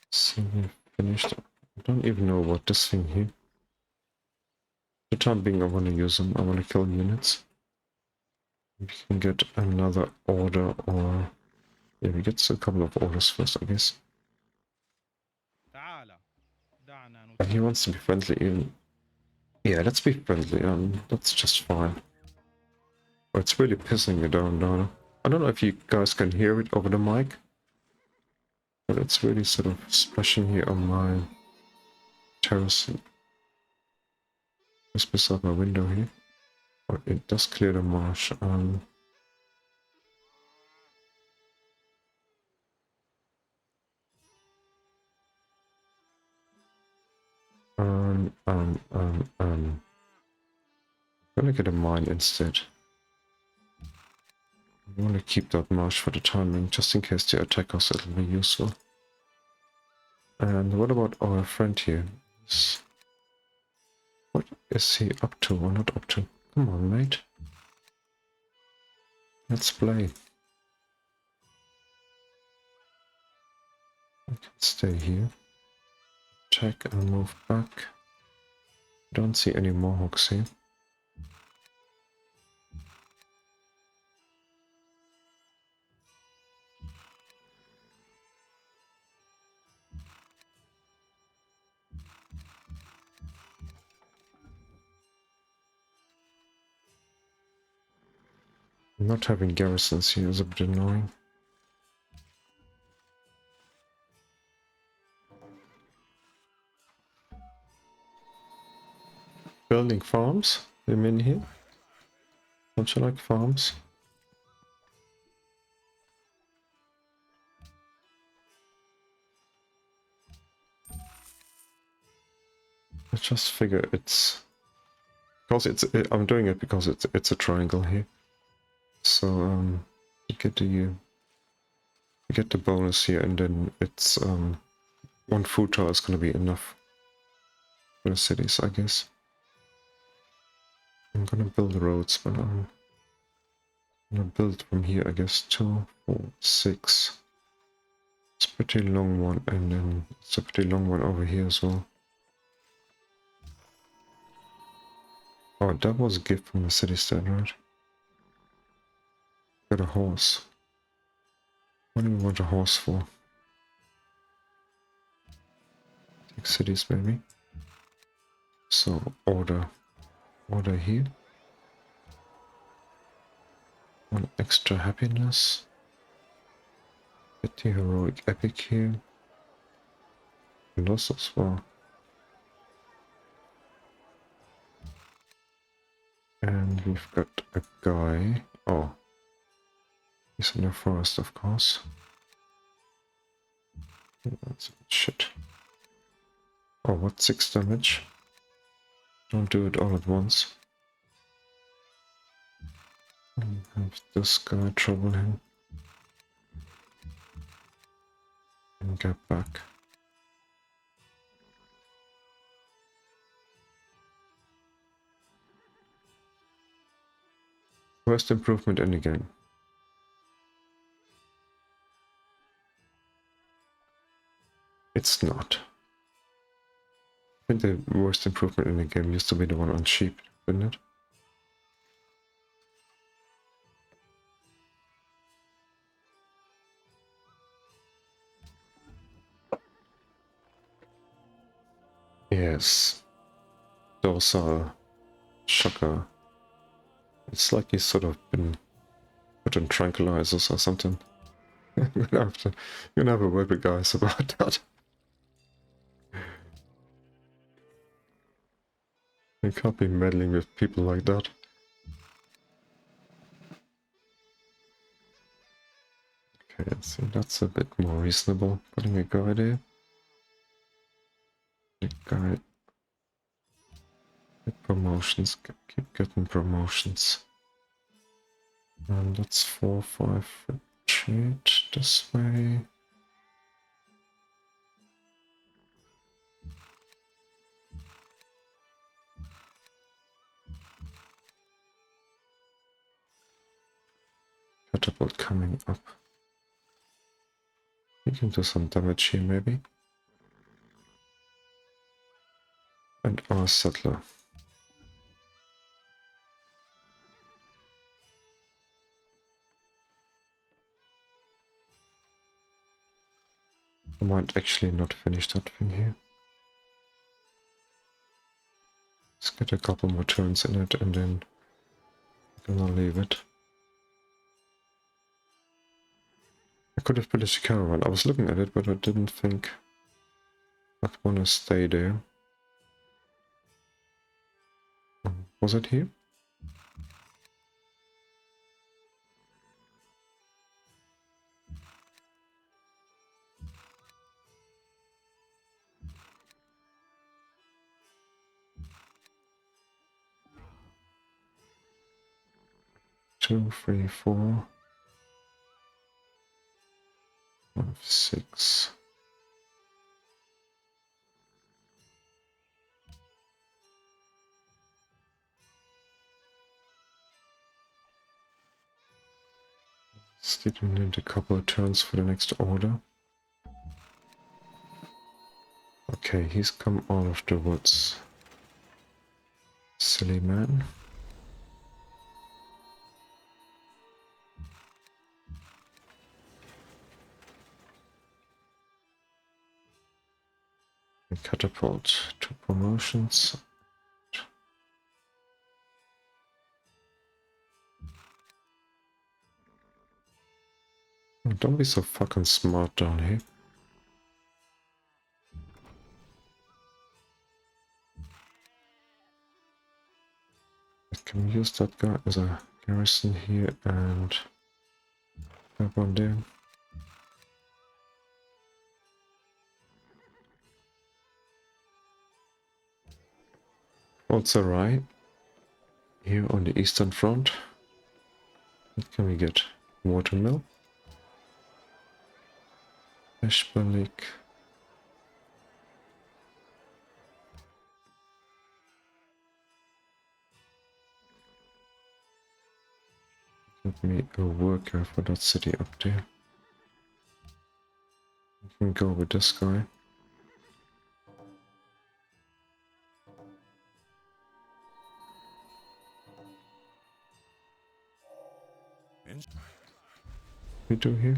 So we finished. I don't even know about this thing here. For the time being, I want to use them. I want to kill units. We can get another order, or yeah, we get a couple of orders first, I guess. And he wants to be friendly. Even yeah, let's be friendly. That's just fine. But it's really pissing me down now. I don't know if you guys can hear it over the mic, but it's really sort of splashing here on my terrace, just beside my window here. But it does clear the marsh. I'm gonna get a mine instead. I want to keep that marsh for the timing, just in case they attack us, it'll be useful. And what about our friend here? What is he up to or not up to? Come on, mate. Let's play. I can stay here. Check and move back. Don't see any Mohawks here. Not having garrisons here is a bit annoying. Building farms? You mean here? Don't you like farms? I just figure it's because I'm doing it because it's a triangle here. So you get the bonus here, and then it's one food tower is gonna be enough for the cities, I guess. I'm gonna build roads, but I'm gonna build from here, I guess. 2, 4, 6. It's a pretty long one, and then it's a pretty long one over here as well. Oh, that was a gift from the city state, right? Got a horse. What do we want a horse for? Take cities, maybe. So order here. One extra happiness. Get the heroic epic here. Loss as well. And we've got a guy. Oh, he's in the forest, of course. That's shit. Oh, what 6 damage? Don't do it all at once. Have this guy trouble him and get back. Worst improvement in the game. It's not. I think the worst improvement in the game used to be the one on sheep, didn't it? Yes. Docile. Shocker. It's like he's sort of been put on tranquilizers or something. You're gonna have a word with guys about that. You can't be meddling with people like that. Okay, so that's a bit more reasonable. Putting a guy there. The guy. Get promotions. Keep getting promotions. And that's 4-5 retreat this way. Catapult coming up. You can do some damage here maybe. And our settler. I might actually not finish that thing here. Let's get a couple more turns in it and then I'm gonna leave it. I could have pillaged the caravan. I was looking at it, but I didn't think I'd want to stay there. Was it here? Two, three, 4, 5, 6. Still need a couple of turns for the next order. Okay, he's come out of the woods. Silly man. And catapult. 2 promotions. Oh, don't be so fucking smart down here. I can use that guy as a garrison here and have one there. Also right here on the eastern front. What can we get? Watermill. Ashbalik. Give me a worker for that city up there. I can go with this guy. We do here.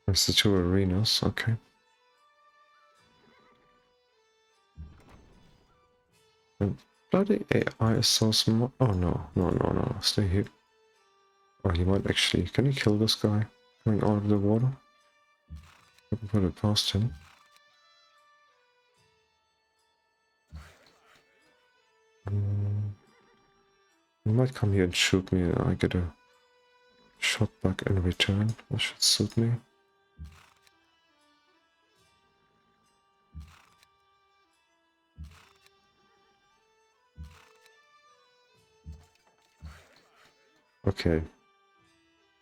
There's the 2 arenas, okay. And bloody AI is so smart. Oh no, stay here. Oh, he might actually. Can you kill this guy coming out of the water? I can put it past him. He might come here and shoot me and I get a shot back in return. That should suit me. Okay.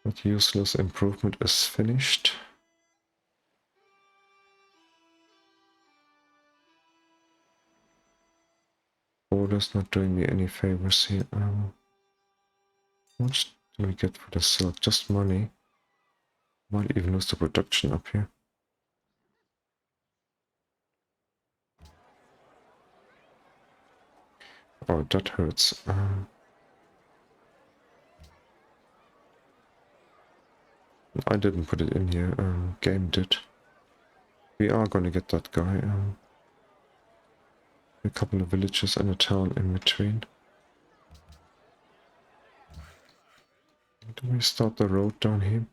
That useless improvement is finished. Border's not doing me any favors here. How much do we get for the silk? Just money. Might even lose the production up here. Oh, that hurts. I didn't put it in here. Game did. We are gonna get that guy. A couple of villages and a town in between. Do we start the road down here?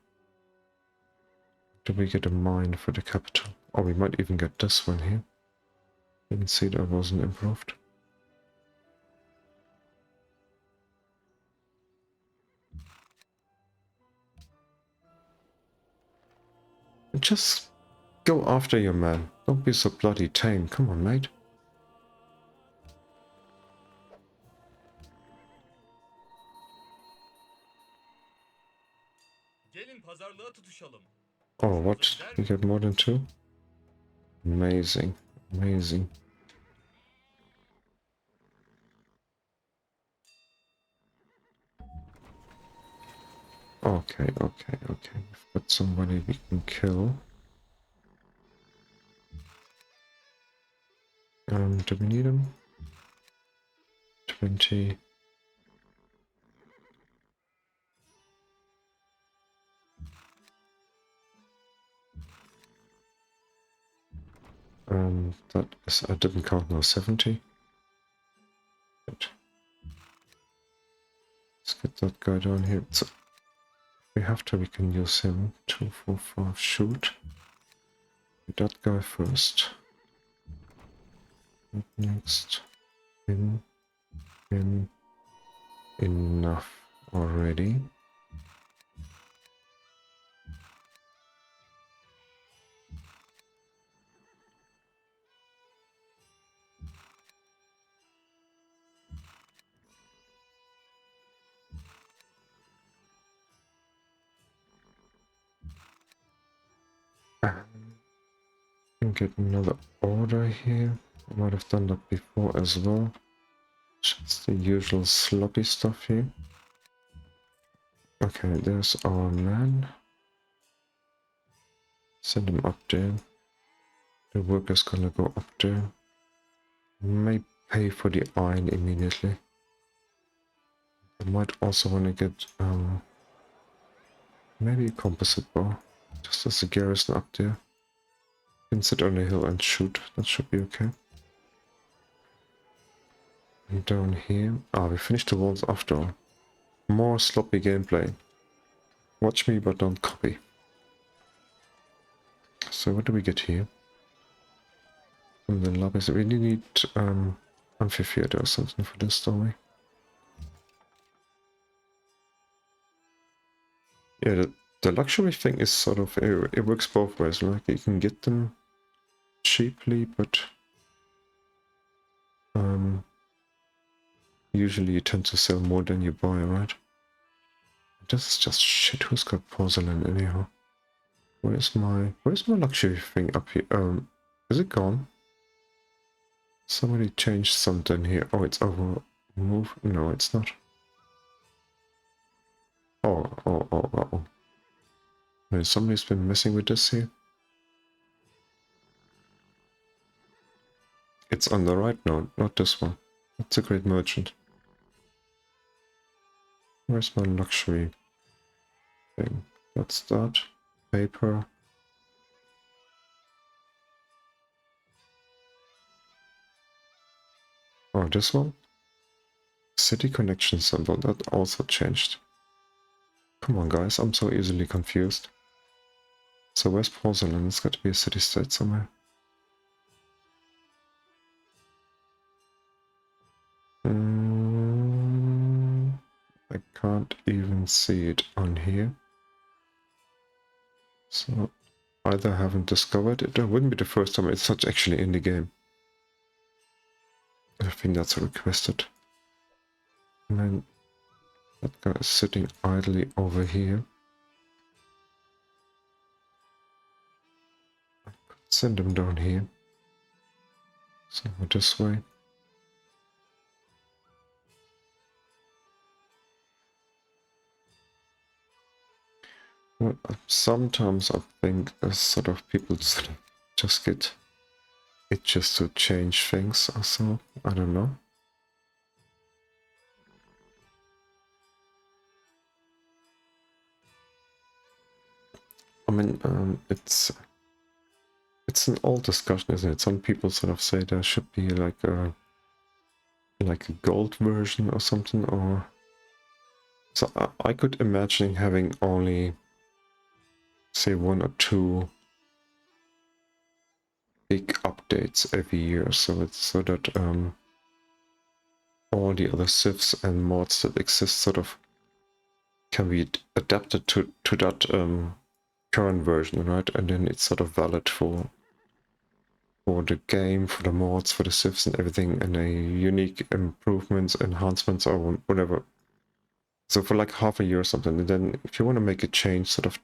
Do we get a mine for the capital? Or we might even get this one here. Didn't see that wasn't improved. Just go after your man. Don't be so bloody tame. Come on, mate. Gelin pazarlığa tutuşalım. Oh, what? You get more than 2? Amazing. Amazing. Okay, okay, okay. We've got somebody we can kill. Do we need him? 20. That is, I didn't count now, 70. Good. Let's get that guy down here. So we have to, we can use him. 2, 4, 5, shoot. That guy first. Next. In. Enough already. And get another order here. I might have done that before as well. Just the usual sloppy stuff here. Okay, there's our man. Send him up there. The worker's gonna go up there. May pay for the iron immediately. I might also want to get maybe a composite bar. Just as a garrison up there. Can sit on a hill and shoot. That should be okay. And down here. Ah, we finished the walls after all. More sloppy gameplay. Watch me, but don't copy. So what do we get here? From the lobbies, we really need amphitheater or something for this, don't we? Yeah, the luxury thing is sort of, it works both ways. Like you can get them cheaply, but usually you tend to sell more than you buy, right? This is just shit. Who's got porcelain anyhow? Where's my luxury thing up here? Is it gone? Somebody changed something here. Oh, it's over. Move? No, it's not. Oh. Somebody's been messing with this here. It's on the right node, not this one. That's a great merchant. Where's my luxury thing? That's that. Paper. Oh, this one? City connection symbol, that also changed. Come on guys, I'm so easily confused. So where's porcelain? It's got to be a city-state somewhere. I can't even see it on here. So either I haven't discovered it, or it wouldn't be the first time it's not actually in the game. I think that's requested. And then that guy is sitting idly over here. Send him down here. Somewhere this way. Well, sometimes I think sort of people sort of just get itches to change things or so. I don't know. I mean, it's an old discussion, isn't it? Some people sort of say there should be like a gold version or something, or so I could imagine having only, say, 1 or 2 big updates every year, so it's so that all the other civs and mods that exist sort of can be adapted to that current version, right? And then it's sort of valid for the game, for the mods, for the civs and everything, and a unique improvements, enhancements, or whatever. So for like half a year or something, and then if you want to make a change, sort of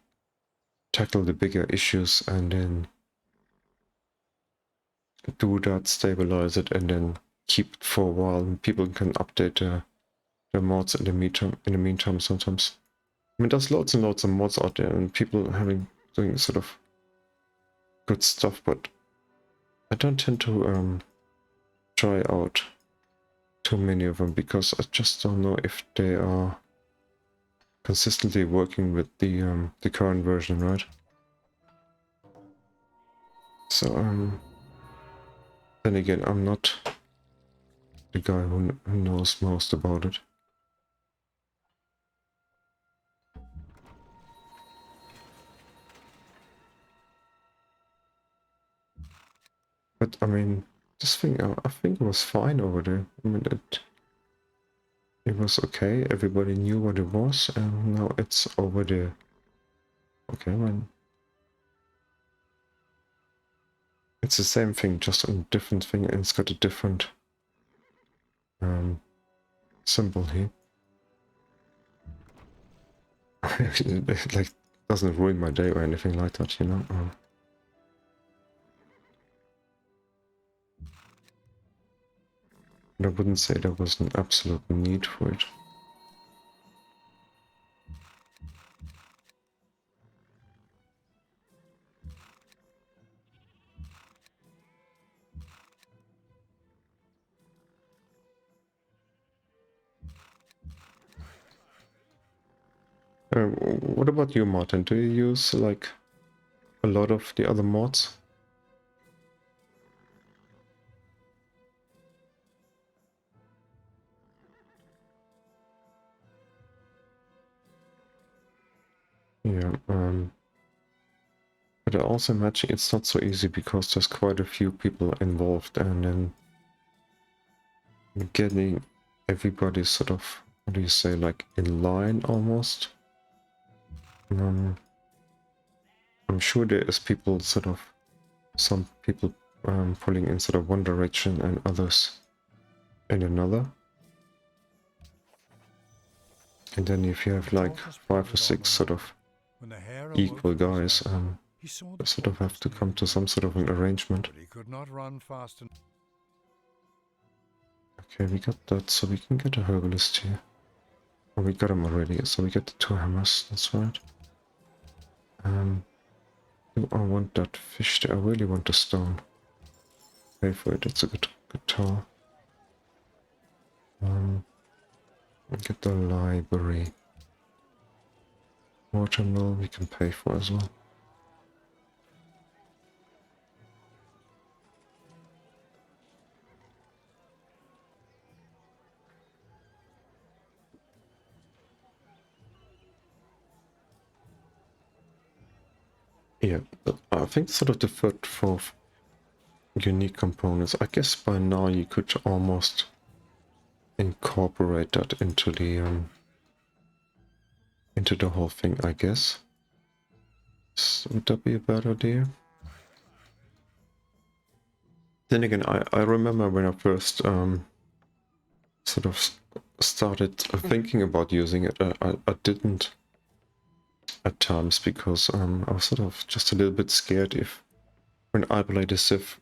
tackle the bigger issues and then do that, stabilize it, and then keep it for a while, and people can update the mods in the meantime. Sometimes, I mean, there's loads and loads of mods out there, and people doing sort of good stuff, but I don't tend to try out too many of them because I just don't know if they are consistently working with the current version, right? So then again, I'm not the guy who knows most about it. But I mean, this thing, I think it was fine over there. I mean, it was okay. Everybody knew what it was, and now it's over there. Okay, man. It's the same thing, just a different thing, and it's got a different symbol here. It like doesn't ruin my day or anything like that, you know. I wouldn't say there was an absolute need for it. What about you, Martin? Do you use like a lot of the other mods? Yeah, but I also imagine it's not so easy because there's quite a few people involved, and then getting everybody sort of, what do you say, like in line almost. I'm sure there is people sort of, some people pulling in sort of one direction and others in another. And then if you have like 5 or 6 sort of equal guys, you sort of have to come to some sort of an arrangement. But he could not run fast enough. Okay, we got that, so we can get a herbalist here. Oh, we got him already, so we get the 2 hammers, that's right. Do I want that fish there? I really want the stone. Pay for it, it's a good tower. Get the library. Watermill we can pay for as well. Yeah, I think sort of the third, fourth unique components. I guess by now you could almost incorporate that into the into the whole thing, I guess. Would that be a bad idea? Then again, I remember when I first sort of started thinking about using it, I didn't at times because I was sort of just a little bit scared if when I played a Civ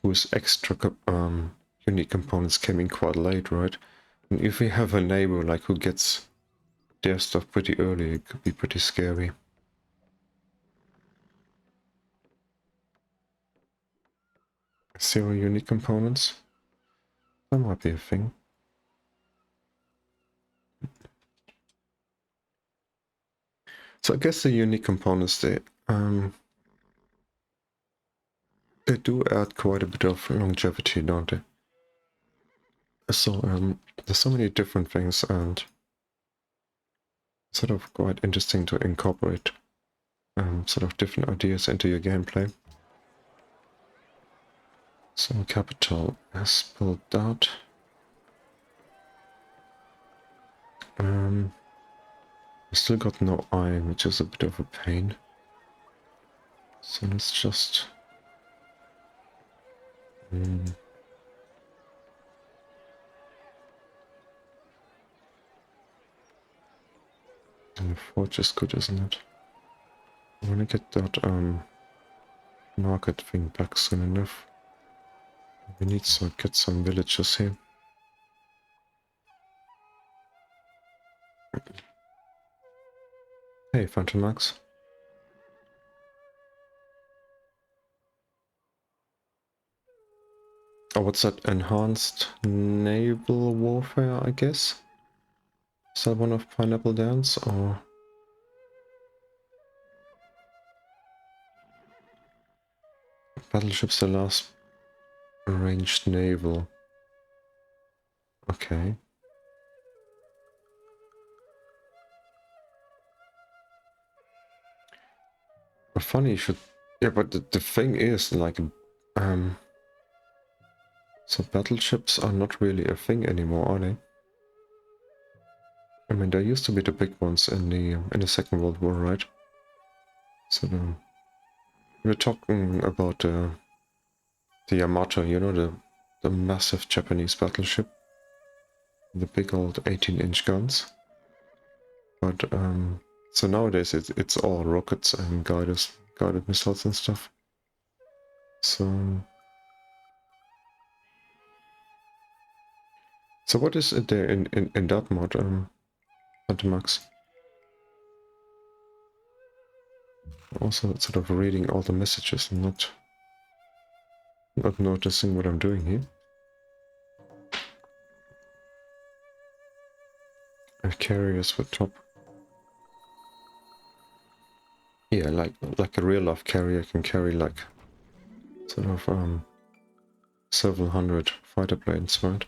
whose extra unique components came in quite late, right? And if we have a neighbor like who gets their stuff pretty early, it could be pretty scary. Zero unique components? That might be a thing. So I guess the unique components, they do add quite a bit of longevity, don't they? So there's so many different things and sort of quite interesting to incorporate sort of different ideas into your gameplay. So capital is built out. I still got no iron, which is a bit of a pain. So let's just and the forge is good, isn't it? I want to get that market thing back soon enough. We need to get some villagers here. Hey, Phantom Max. Oh, what's that? Enhanced naval warfare, I guess? Is that one of Pineapple Dance, or... Battleships the last ranged naval. Okay. But funny you should... Yeah, but the thing is, like... So battleships are not really a thing anymore, are they? I mean, there used to be the big ones in the Second World War, right? So we're talking about the Yamato, you know, the massive Japanese battleship, the big old 18-inch guns. But so nowadays it's all rockets and guided missiles and stuff. So what is it there in that mod, Max? Also sort of reading all the messages and not noticing what I'm doing here. Carriers with top. Yeah, like a real life carrier can carry like sort of several hundred fighter planes, right?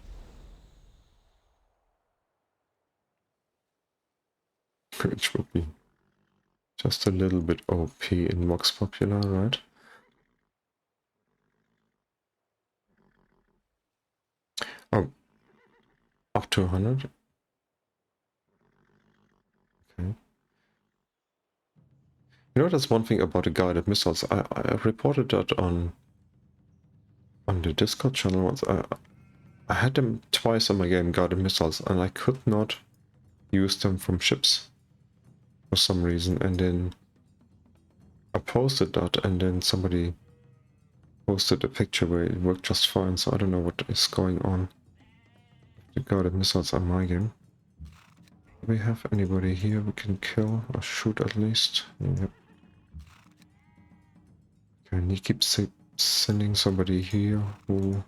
Which would be just a little bit OP in VoxPopuli, right? Oh, up to 100? Okay. You know, that's one thing about the guided missiles. I reported that on the Discord channel once. I had them twice on my game, guided missiles, and I could not use them from ships for some reason. And then I posted that, and then somebody posted a picture where it worked just fine. So I don't know what is going on with the guided missiles on my game. Do we have anybody here we can kill or shoot at least? Yep. Okay, and he keeps sending somebody here who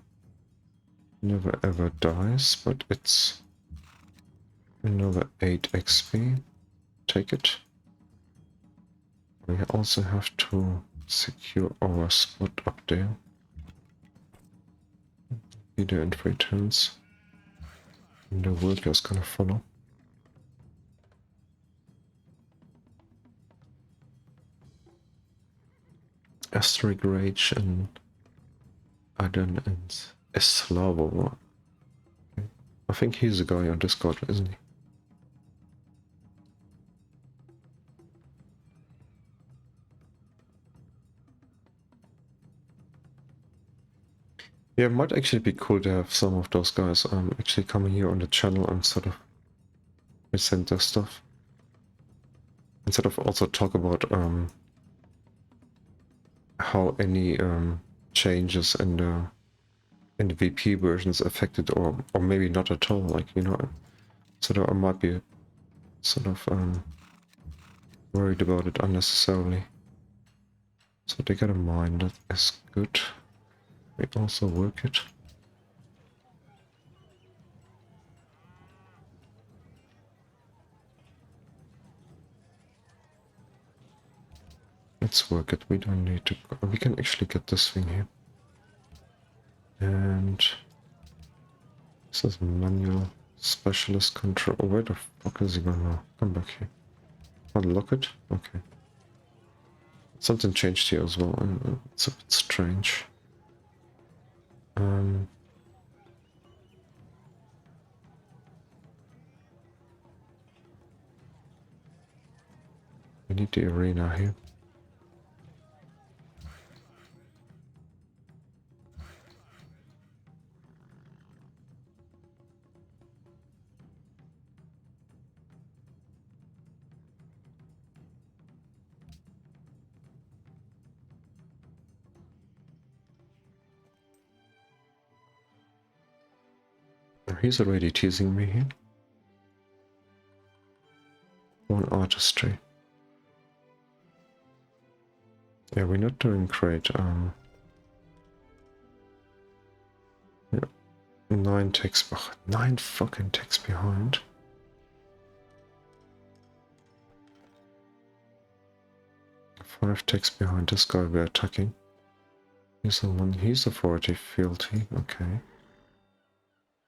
never ever dies, but it's another 8 XP. Take it. We also have to secure our spot up there. Be there in 3 turns. And the worker's gonna follow. Asteroid Rage and Adan and Eslavo. I think he's a guy on Discord, isn't he? Yeah, it might actually be cool to have some of those guys actually coming here on the channel and sort of present their stuff. And sort of also talk about how any changes in the VP versions affected or maybe not at all, like, you know, sort of I might be sort of worried about it unnecessarily. So they got a mine, that is good. We also work it. Let's work it. We don't need to. We can actually get this thing here. And this is manual specialist control. Oh, where the fuck is he going now? Come back here. Unlock it? Okay. Something changed here as well. It's a bit strange. We need the arena here. He's already teasing me here. One artistry. Yeah, we're not doing great. Yeah, 9 ticks. Ugh, 9 fucking ticks behind. 5 ticks behind this guy we're attacking. He's a 40 fealty. Okay.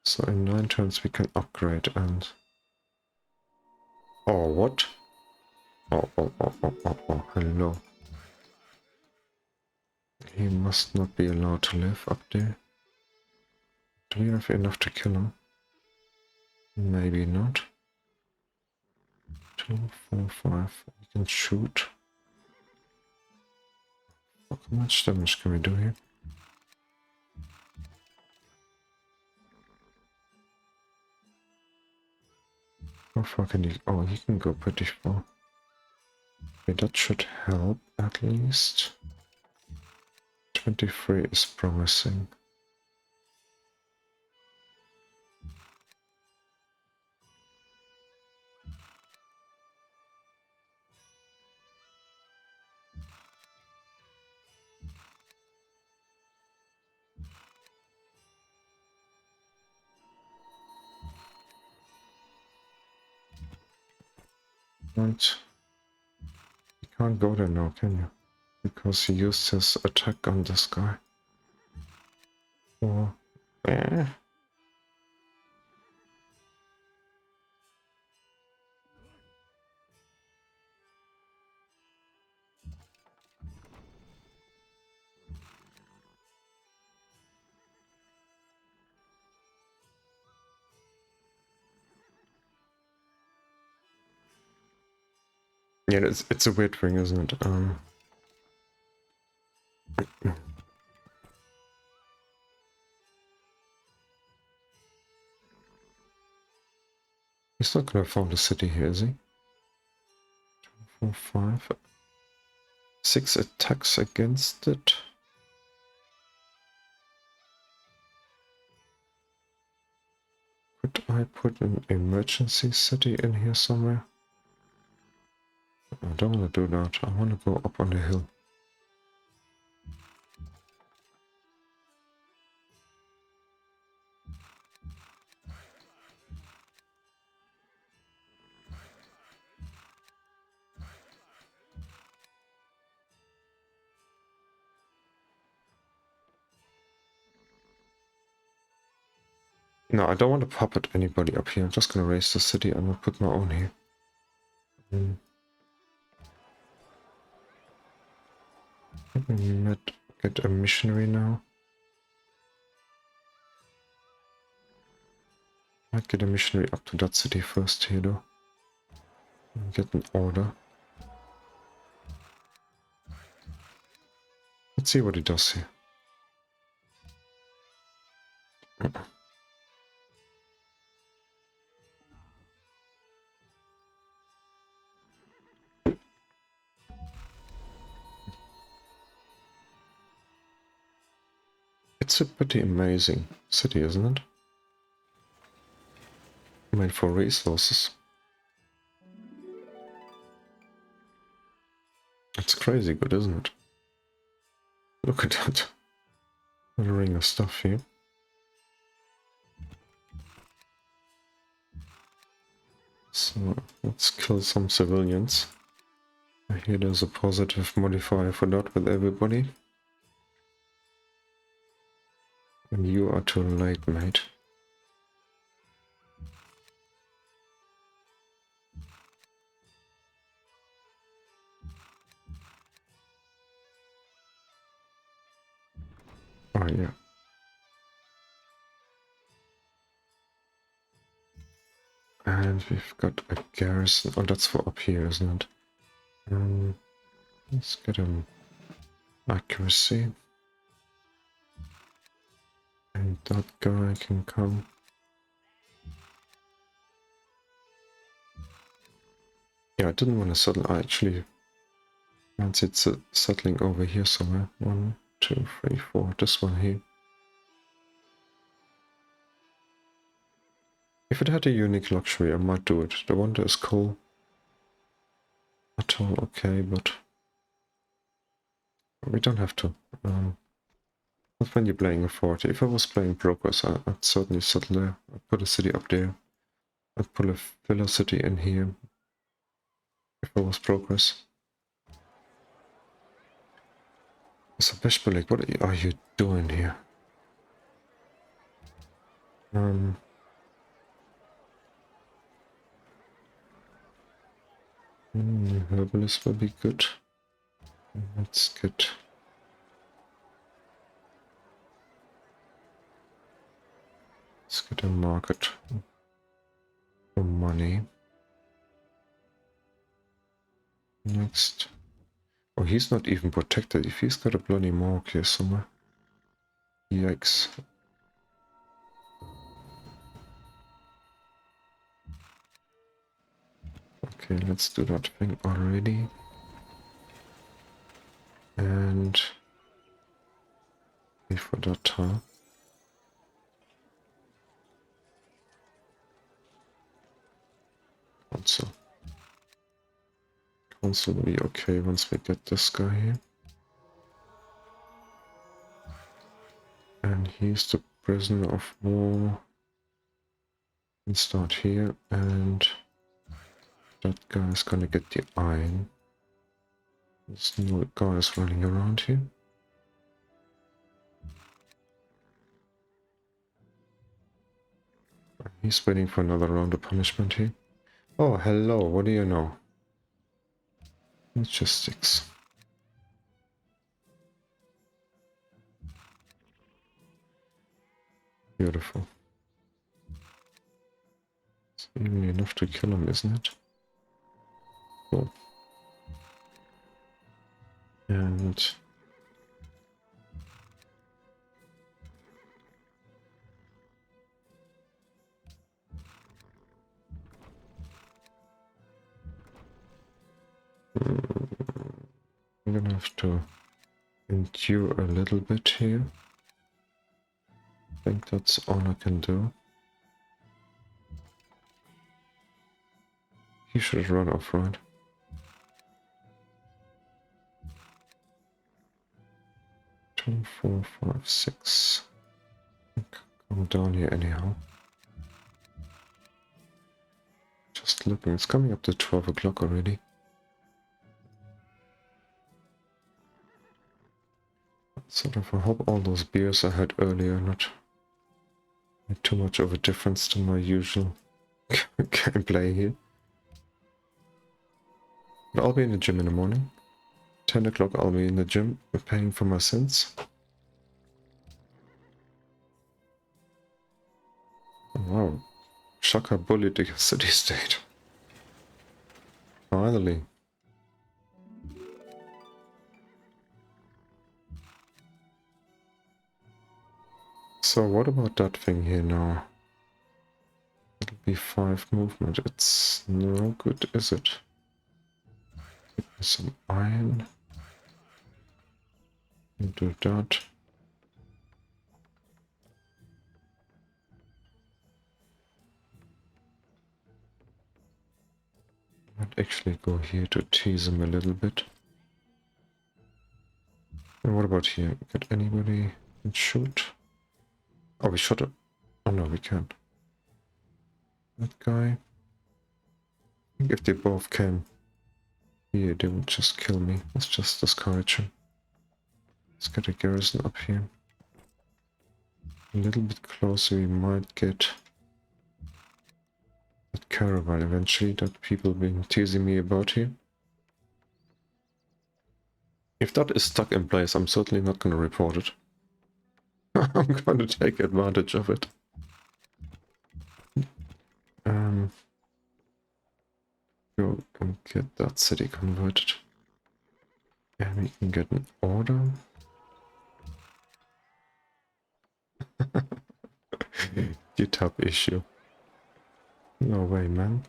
So in 9 turns we can upgrade and... Oh, what? Oh, hello. He must not be allowed to live up there. Do we have enough to kill him? Maybe not. 2, 4, 5. We can shoot. How much damage can we do here? How far can he... Oh, he can go pretty far. Okay, that should help at least. 23 is promising. Right. You can't go there now, can you? Because he used his attack on this guy. Or... Eh. Yeah, it's a weird thing, isn't it? He's not gonna found a city here, is he? 4, 5. 6 attacks against it. Could I put an emergency city in here somewhere? I don't want to do that. I want to go up on the hill. No, I don't want to puppet anybody up here. I'm just going to raise the city and I'll put my own here. Get a missionary now. Might get a missionary up to that city first here though. Get an order. Let's see what he does here. It's a pretty amazing city, isn't it? Made for resources. It's crazy good, isn't it? Look at that. A ring of stuff here. So let's kill some civilians. I hear there's a positive modifier for that with everybody. And you are too late, mate. Oh yeah. And we've got a garrison. Oh, that's for up here, isn't it? Let's get him accuracy. And that guy can come. Yeah, I didn't want to settle. I actually fancied settling over here somewhere. 1, 2, 3, 4. This one here. If it had a unique luxury, I might do it. The wonder is cool. At all okay, but we don't have to. Not when you're playing a fort. If I was playing progress, I'd certainly settle there. I'd put a city up there. I'd put a villa city in here. If I was progress. So Beshbalik, what are you doing here? Herbalist will be good. Let's get a market for money. Next. Oh, he's not even protected. If he's got a bloody mark here somewhere. Yikes. Okay, let's do that thing already. And pay for that tile. Council. Council will be okay once we get this guy here. And he's the prisoner of war. And start here, and that guy's gonna get the iron. There's no guys running around here. He's waiting for another round of punishment here. Oh, hello, what do you know? Logistics. Beautiful. It's even enough to kill him, isn't it? Cool. And I'm gonna have to endure a little bit here. I think that's all I can do. He should run off, right? 2, 4, 5, 6. Come down here anyhow. Just looking, it's coming up to 12 o'clock already. Sort of, I hope all those beers I had earlier not made too much of a difference to my usual gameplay here. But I'll be in the gym in the morning. 10 o'clock I'll be in the gym, paying for my sins. Wow, Shaka bullied the city state. Finally. So what about that thing here now? It'll be 5 movement. It's no good, is it? Give me some iron. Do that. might actually go here to tease him a little bit. And what about here? Got anybody can shoot? Oh, we shot it. Oh no, we can't. That guy. I think if they both came here, they would just kill me. Let's just discourage him. Let's get a garrison up here. A little bit closer, we might get that caravan eventually that people been teasing me about here. If that is stuck in place, I'm certainly not going to report it. I'm going to take advantage of it. Go and get that city converted. And we can get an order. GitHub issue. No way, man.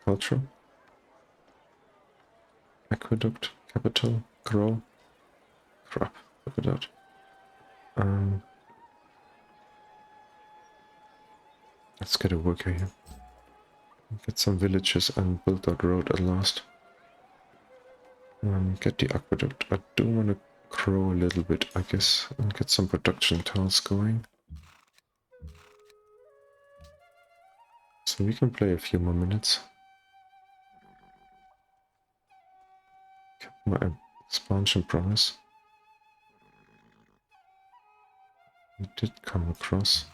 Culture. Aqueduct. Capital. Grow. Crap. Look at that. Let's get a worker here. Get some villages and build that road at last. Get the aqueduct. I do want to grow a little bit, I guess, and get some production towns going. So we can play a few more minutes. Kept my expansion promise. You did come across.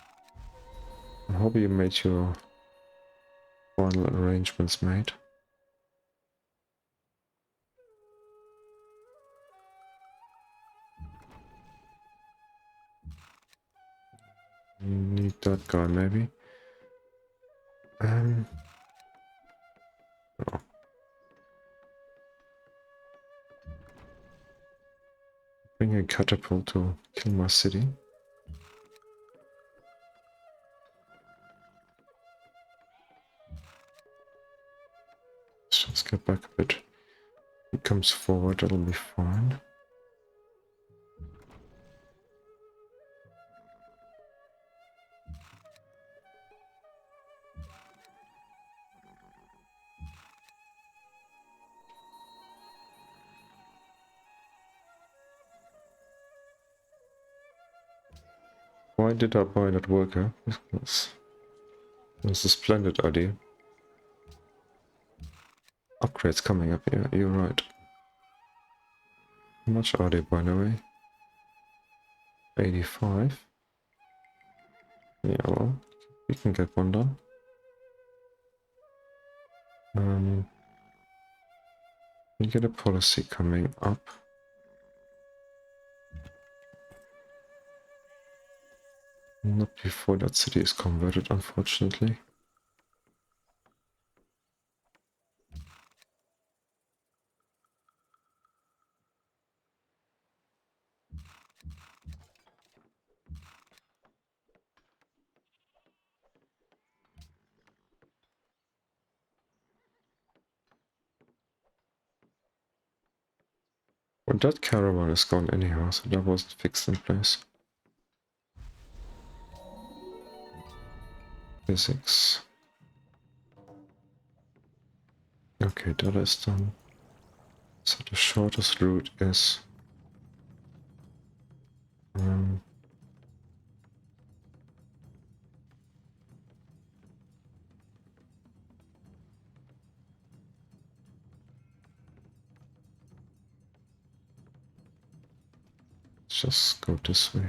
I hope you made your final arrangements made. Need that guy maybe. Oh. Bring a catapult to kill my city. Let's just get back a bit. He comes forward, that'll be fine. Why did I buy that worker? That's a splendid idea. Upgrades coming up, yeah, you're right. How much are they, by the way? 85. Yeah, well, we can get one done. We get a policy coming up. Not before that city is converted, unfortunately. Well, that caravan is gone anyhow, so that wasn't fixed in place. Physics. Okay, that is done. So the shortest route is... let's just go this way.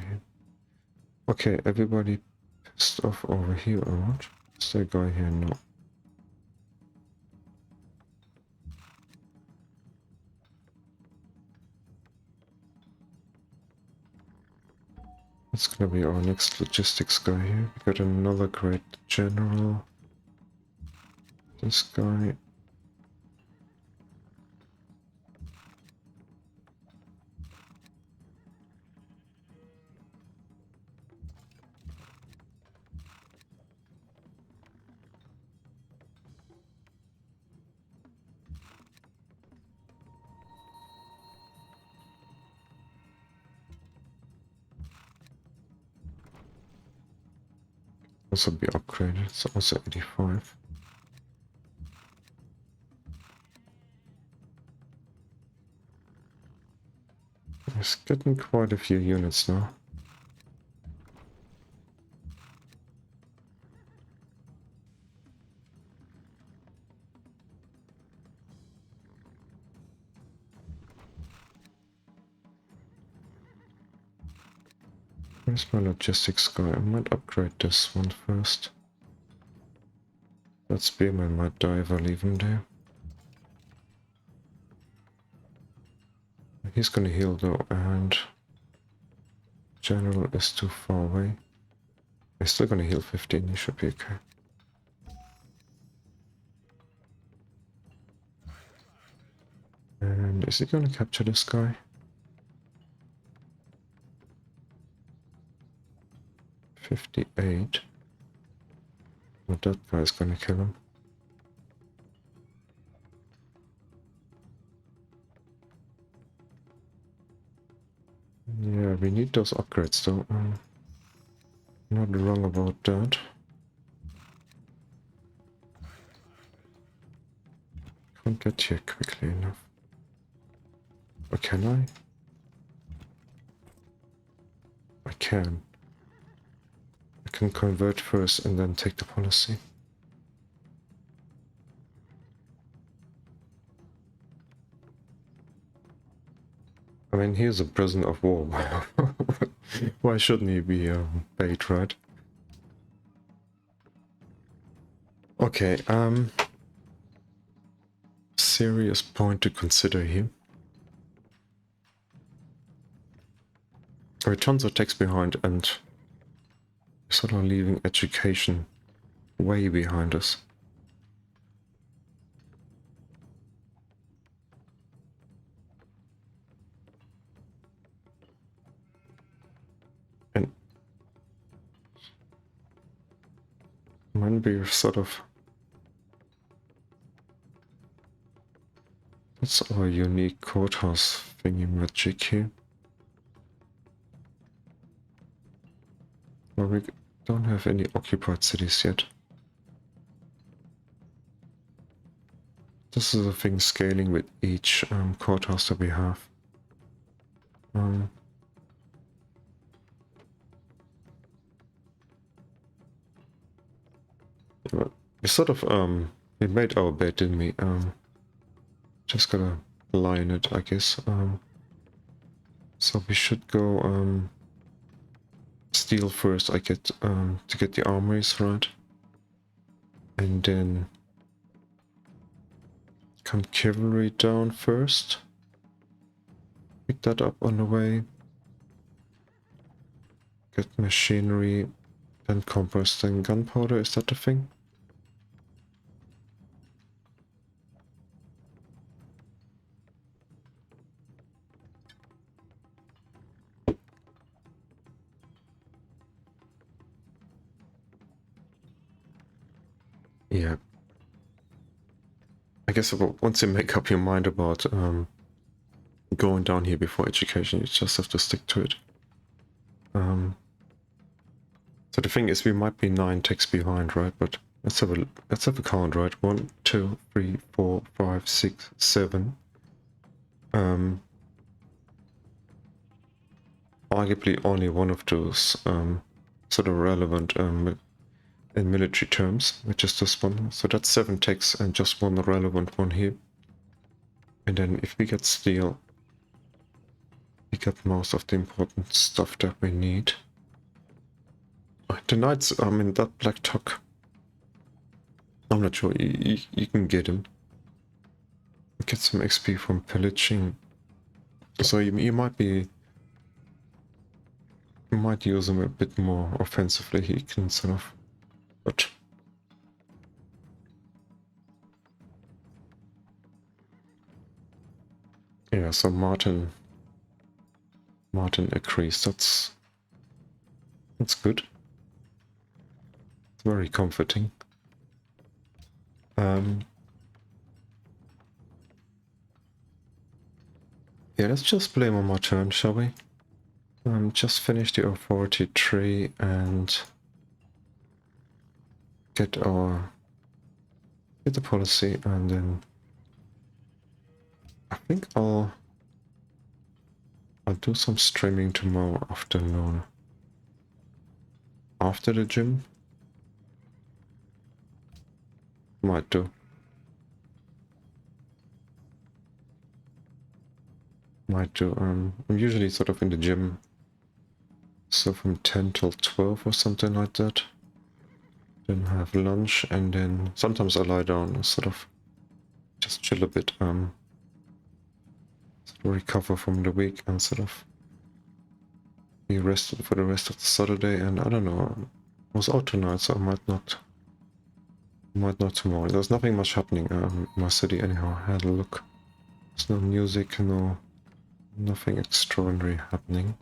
Okay, everybody pissed off over here or what? Is there a guy here? No. That's gonna be our next logistics guy here. We got another great general. This guy. Also be upgraded. It's also 85. It's getting quite a few units now. Where's my logistics guy? I might upgrade this one first. That spearman might die if I leave him there. He's gonna heal though, and general is too far away. He's still gonna heal 15, he should be okay. And is he gonna capture this guy? 58. But that guy's gonna kill him. Yeah, we need those upgrades though. Not wrong about that. Can't get here quickly enough. Or can I? I can. I can convert first and then take the policy. I mean, he's a prisoner of war. Why shouldn't he be paid, right? Okay, serious point to consider here. Returns are tax behind and sort of leaving education way behind us. And when we're sort of... That's our unique courthouse thingy magic here. Well, we don't have any occupied cities yet. This is a thing scaling with each courthouse that we have. We sort of we made our bed, didn't we? Just gotta lie in it, I guess. So we should go steel first. I get to get the armories right, and then come cavalry down first. Pick that up on the way. Get machinery, then compost, then gunpowder. Is that the thing? Yeah. I guess once you make up your mind about going down here before education, you just have to stick to it. So the thing is, we might be 9 ticks behind, right? But let's have a count, right? 1, 2, 3, 4, 5, 6, 7. Arguably only one of those sort of relevant in military terms, which is this one. So that's 7 ticks and just one relevant one here. And then if we get steel, we get most of the important stuff that we need. The knights, I mean, that black tuck, I'm not sure, you can get him. Get some XP from pillaging. So you might be... You might use him a bit more offensively, he can sort of... But... Yeah, so Martin agrees, that's good. It's very comforting. Yeah, let's just play one more turn, shall we? Just finish the authority tree and get the policy, and then I think I'll do some streaming tomorrow afternoon after the gym. Might do. I'm usually sort of in the gym, so from 10 till 12 or something like that. Then have lunch, and then sometimes I lie down and sort of just chill a bit, sort of recover from the week and sort of be rested for the rest of the Saturday. And I don't know, I was out tonight, so I might not tomorrow. There's nothing much happening in my city anyhow. I had a look. There's no music, nothing extraordinary happening.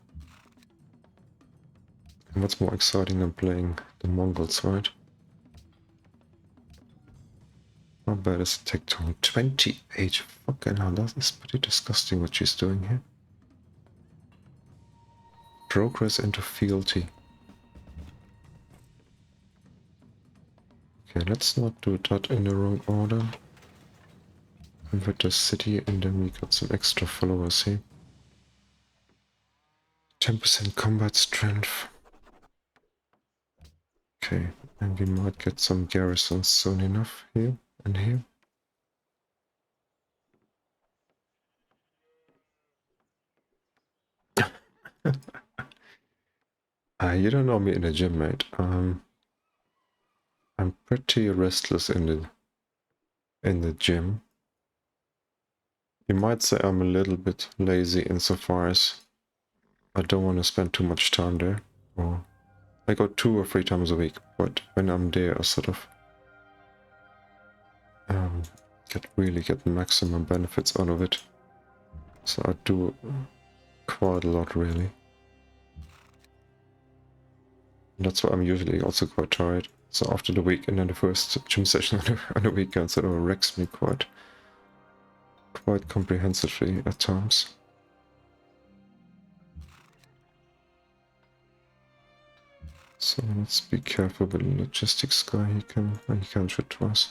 And what's more exciting than playing the Mongols, right? How bad is the tectone? 28. Fucking hell, that is pretty disgusting what she's doing here. Progress into fealty. Okay, let's not do that in the wrong order. Convert the city, and then we got some extra followers here. 10% combat strength. Okay, and we might get some garrisons soon enough here and here. You don't know me in the gym, mate. I'm pretty restless in the gym. You might say I'm a little bit lazy insofar as I don't want to spend too much time there. Or I go 2 or 3 times a week, but when I'm there, I sort of get maximum benefits out of it. So I do quite a lot, really. And that's why I'm usually also quite tired. So after the week, and then the first gym session on the weekend sort of wrecks me quite comprehensively at times. So let's be careful with the logistics guy. He can shoot twice.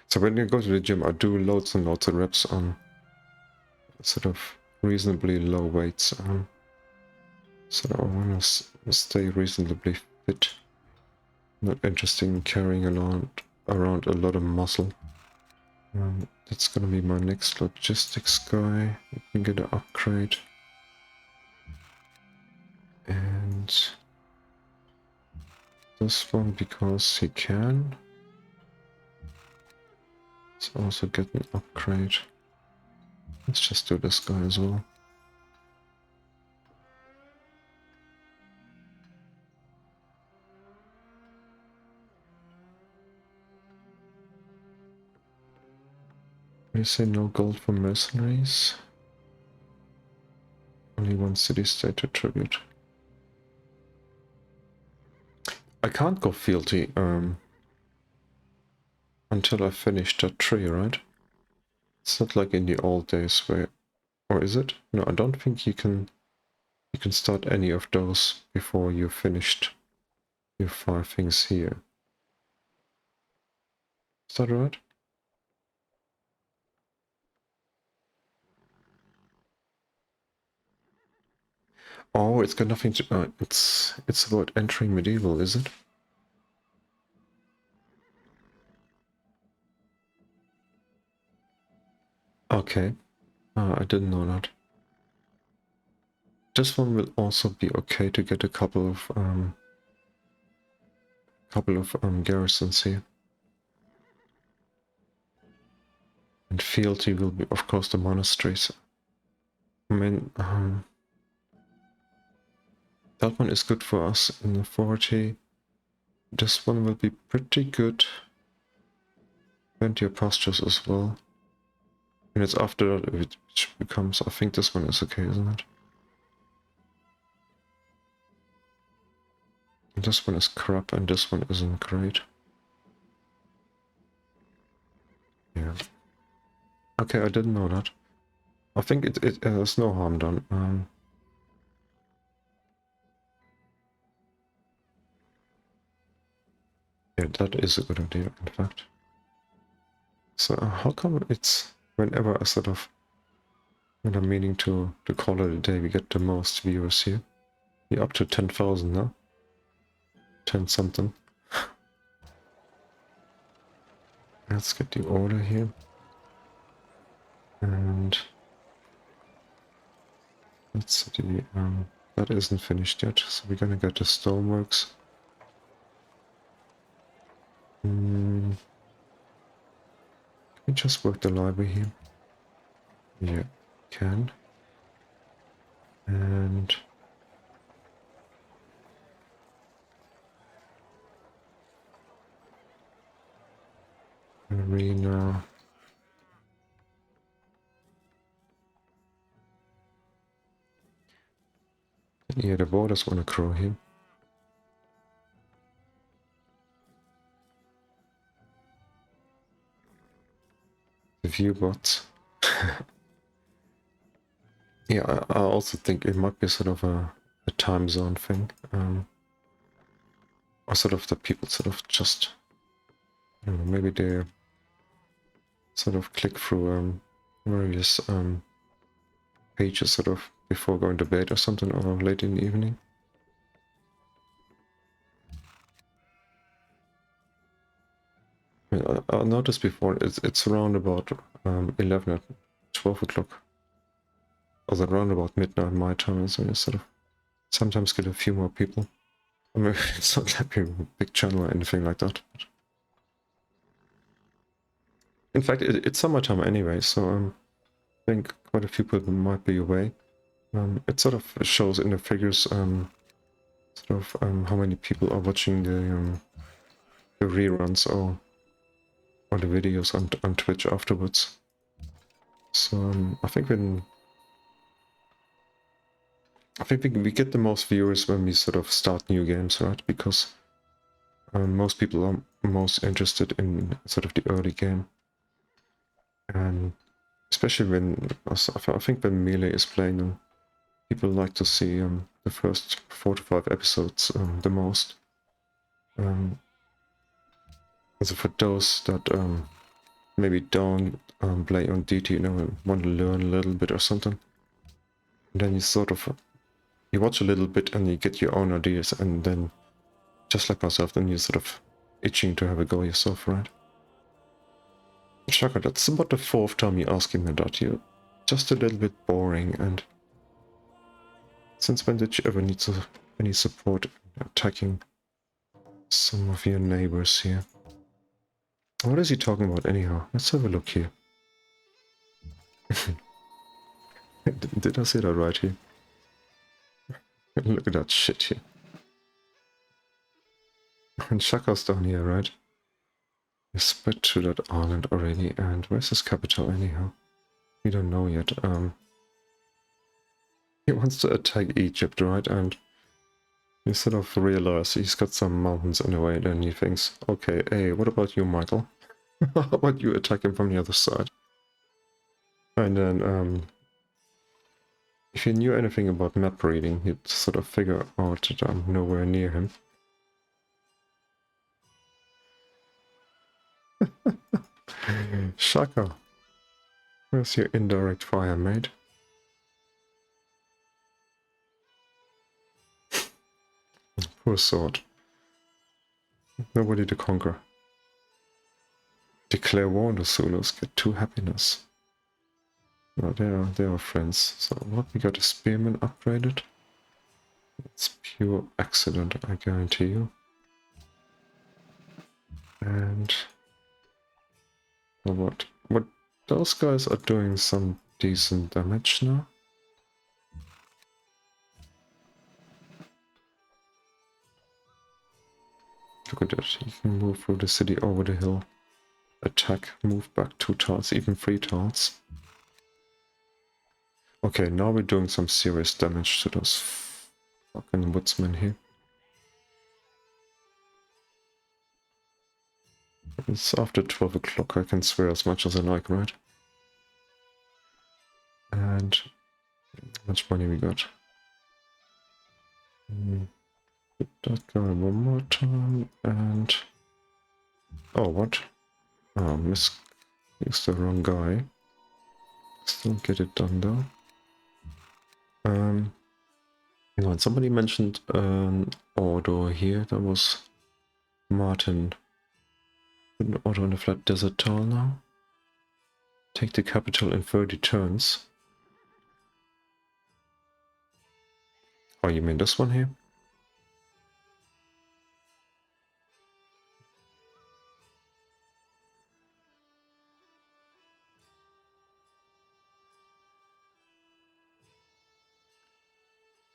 So when I go to the gym, I do loads and loads of reps on sort of reasonably low weights. So I want to stay reasonably fit. Not interested in carrying around a lot of muscle. That's gonna be my next logistics guy. We can get an upgrade. And this one, because he can. Let's also get an upgrade. Let's just do this guy as well. You say no gold for mercenaries? Only one city-state to tribute. I can't go fealty until I finish that tree, right? It's not like in the old days where... Or is it? No, I don't think you can start any of those before you've finished your 5 things here. Is that right? Oh, it's got nothing to... it's about entering medieval, is it? Okay. I didn't know that. This one will also be okay to get a couple of garrisons here. And fealty will be, of course, the monasteries. I mean, that one is good for us in authority. This one will be pretty good. Plenty of pastures as well. And it's after that which becomes... I think this one is okay, isn't it? And this one is crap, and this one isn't great. Yeah. Okay, I didn't know that. I think there's no harm done. Yeah, that is a good idea, in fact. So how come it's whenever I sort of, when I'm meaning to call it a day, we get the most viewers here? We're up to 10,000 now. 10 something. Let's get the order here. And let's see, that isn't finished yet, so we're gonna get the stoneworks. Can we just work the library here? Yeah, can. And arena. Yeah, the borders wanna grow here. The view bots. Yeah, I also think it might be sort of a time zone thing. Or sort of the people sort of just, I don't know, maybe they sort of click through various pages sort of before going to bed or something, or late in the evening. I noticed before it's around about 11 or 12 o'clock, or around about midnight my time, so you sort of sometimes get a few more people. I mean, it's not like a big channel or anything like that. But in fact, it's summertime anyway, so I think quite a few people might be away. It sort of shows in the figures sort of how many people are watching the reruns or the videos on Twitch afterwards. So I think we get the most viewers when we sort of start new games, right? Because most people are most interested in sort of the early game, and especially when I think when Melee is playing them, people like to see the first 4 to 5 episodes the most. So for those that maybe don't play on DT, you know, want to learn a little bit or something, and then you sort of you watch a little bit and you get your own ideas, and then just like myself, then you're sort of itching to have a go yourself, right? Shaka, that's about the 4th time you're asking me that. You're just a little bit boring, and since when did you ever need any support attacking some of your neighbors here? What is he talking about anyhow? Let's have a look here. Did I say that right here? Look at that shit here. And Shaka's down here, right? You spread to that island already, and where's his capital anyhow? We don't know yet. He wants to attack Egypt, right? And you sort of realize he's got some mountains in the way, then he thinks, okay, hey, what about you, Michael? How about you attack him from the other side? And then, if you knew anything about map reading, you'd sort of figure out that I'm nowhere near him. Shaka, where's your indirect fire, mate? Poor sword. Nobody to conquer. Declare war on the Zulus, get 2 happiness. No, they are friends. So what, we got a spearman upgraded? It's pure accident, I guarantee you. And what those guys are doing some decent damage now. Look at that, he can move through the city over the hill. Attack, move back 2 tiles, even 3 tiles. Okay, now we're doing some serious damage to those fucking woodsmen here. It's after 12 o'clock, I can swear as much as I like, right? How much money we got? Hit that guy one more time, and... Oh, what? Oh, used the wrong guy. Still get it done though. Hang on, somebody mentioned an order here. That was Martin. Put an order on the flat desert tile now. Take the capital in 30 turns. Oh, you mean this one here?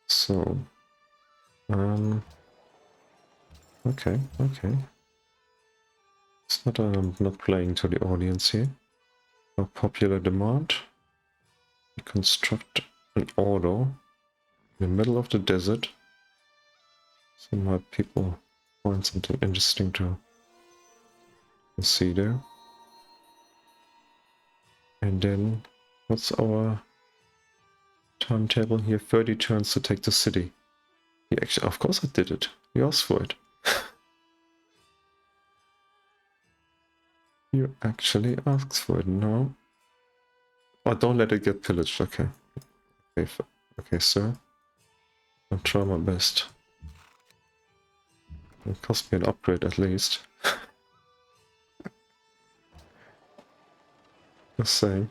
So, okay. It's not, I'm not playing to the audience here. A popular demand. We construct an order in the middle of the desert. So my people find something interesting to see there. And then, what's our timetable here? 30 turns to take the city. Yeah, actually, of course I did it. You asked for it. You actually asked for it. No. Oh, don't let it get pillaged. Okay. Okay, sir. I'll try my best. It cost me an upgrade at least. Just saying.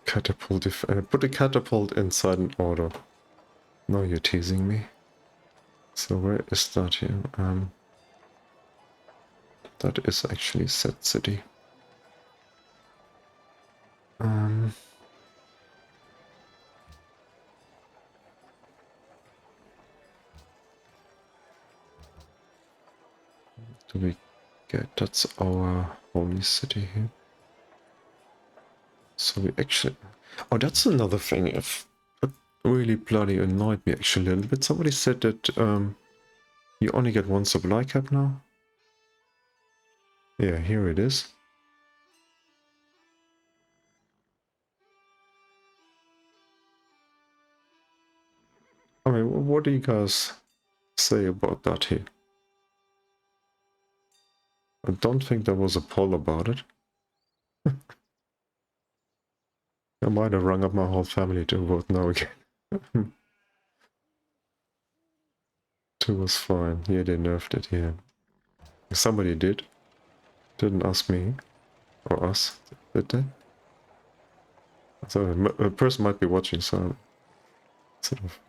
Catapult put a catapult inside an order. No, you're teasing me. So where is that here? That is actually set city. Do we get... That's our holy city here. So we actually... Oh, that's another thing. If it really bloody annoyed me actually a little bit. Somebody said that you only get one supply cap now. Yeah, here it is. I mean, what do you guys say about that here? I don't think there was a poll about it. I might have rung up my whole family to vote no again. 2 was fine. Yeah, they nerfed it, yeah. Somebody did. Didn't ask me. Or us, did they? So a person might be watching, so I sort of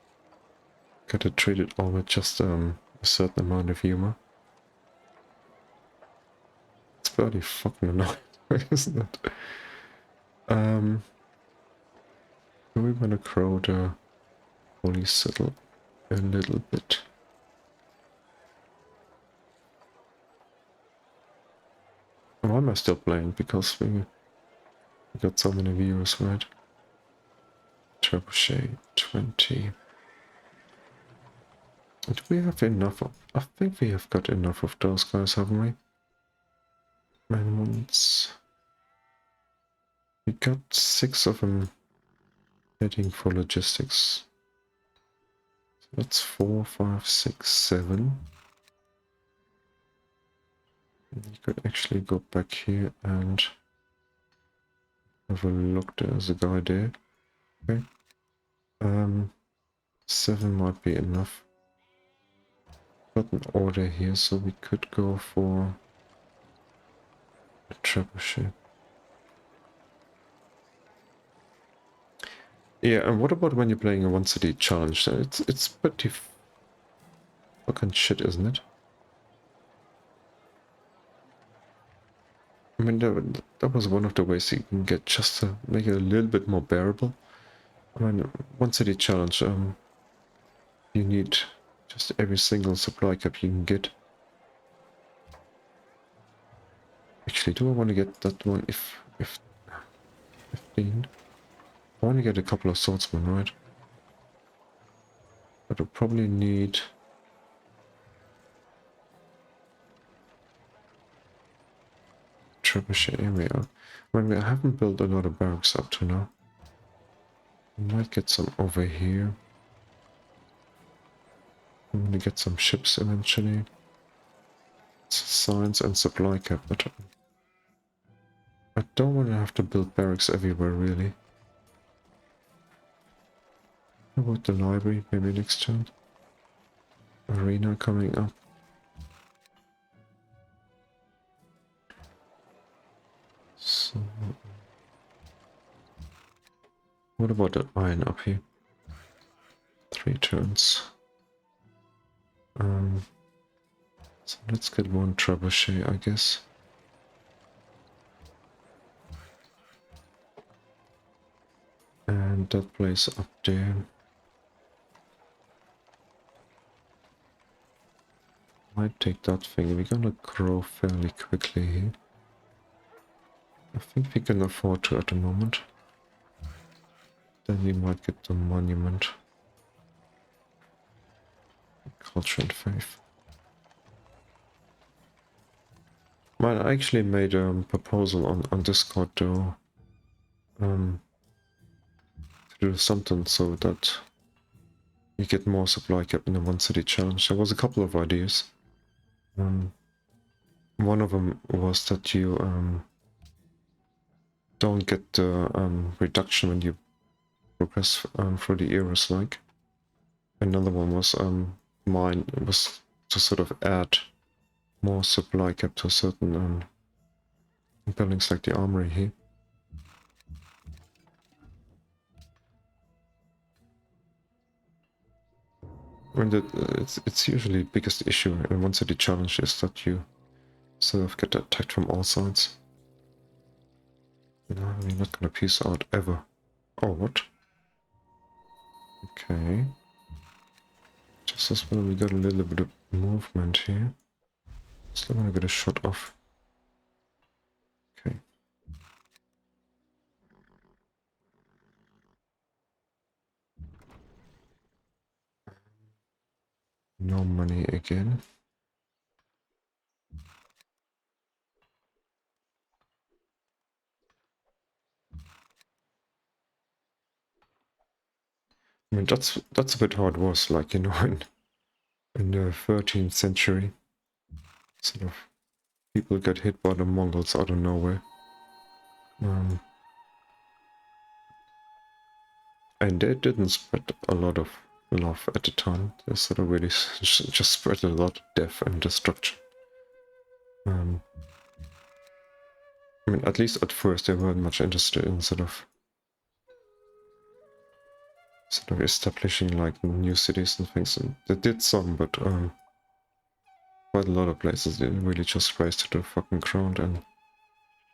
gotta treat it all with just a certain amount of humor. It's bloody fucking annoying, isn't it? Do we want to grow the holy settle a little bit? Why am I still playing? Because we got so many viewers, right? Trebuchet 20. Do we have enough of... I think we have got enough of those guys, haven't we? Man ones. We got 6 of them heading for logistics. So that's 4, 5, 6, 7. You could actually go back here and have a look. There's a guy there. Okay. 7 might be enough. Got an order here, so we could go for a trebuchet. Yeah, and what about when you're playing a one city challenge? It's pretty fucking shit, isn't it? I mean, that was one of the ways you can get just to make it a little bit more bearable. I mean, one city challenge, you need just every single supply cap you can get. Actually, do I want to get that one if 15? I want to get a couple of swordsmen, right? But I'll probably need... trebuchet area. When we haven't built a lot of barracks up to now. We might get some over here. I'm gonna get some ships eventually. Science and supply cap, but I don't want to have to build barracks everywhere really. How about the library? Maybe next turn. Arena coming up. So, what about that iron up here? 3 turns. So let's get one trebuchet, I guess. And that place up there. Might take that thing. We're gonna grow fairly quickly here. I think we can afford to at the moment. Then we might get the monument. Culture and faith. Well, I actually made a proposal on Discord to do something so that you get more supply cap in the one city challenge. There was a couple of ideas. One of them was that you don't get the reduction when you progress through the eras like. Another one was mine was to sort of add more supply cap to certain buildings like the armory here. And it's usually the biggest issue in one city challenge is that you sort of get attacked from all sides. No, we're not gonna peace out ever. Oh, what? Okay. Just as well, we got a little bit of movement here. Still wanna get a shot off. Okay. No money again. I mean, that's a bit how it was, like, you know, in the 13th century. Sort of people get hit by the Mongols out of nowhere. And they didn't spread a lot of love at the time. They sort of really just spread a lot of death and destruction. I mean, at least at first they weren't much interested in sort of establishing like new cities and things. And they did some, but quite a lot of places they really just razed to the fucking ground and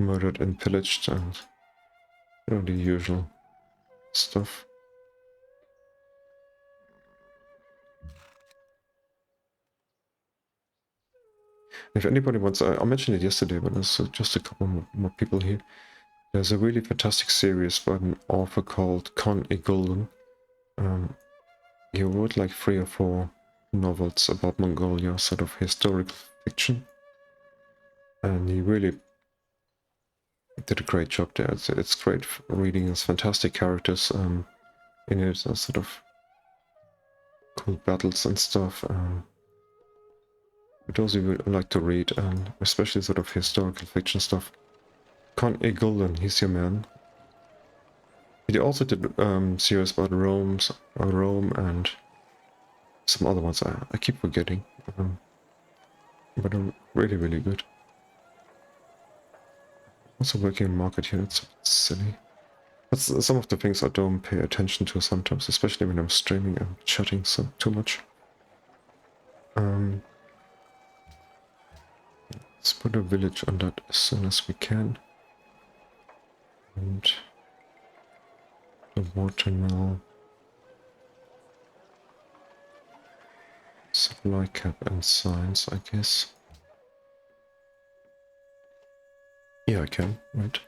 murdered and pillaged and, you know, the usual stuff. If anybody wants, I mentioned it yesterday, but there's just a couple more people here. There's a really fantastic series by an author called Con Igulden. He wrote like 3 or 4 novels about Mongolia, sort of historical fiction. And he really did a great job there. It's great reading. There's fantastic characters in it, sort of cool battles and stuff. For those of you who like to read, and especially sort of historical fiction stuff, Con Igulden, he's your man. He also did series about Rome and some other ones I keep forgetting, but are really, really good. Also working in market here, it's silly. That's some of the things I don't pay attention to sometimes, especially when I'm streaming and chatting so too much. Let's put a village on that as soon as we can. And the water mill. Supply cap and science, I guess. Yeah, I can, right.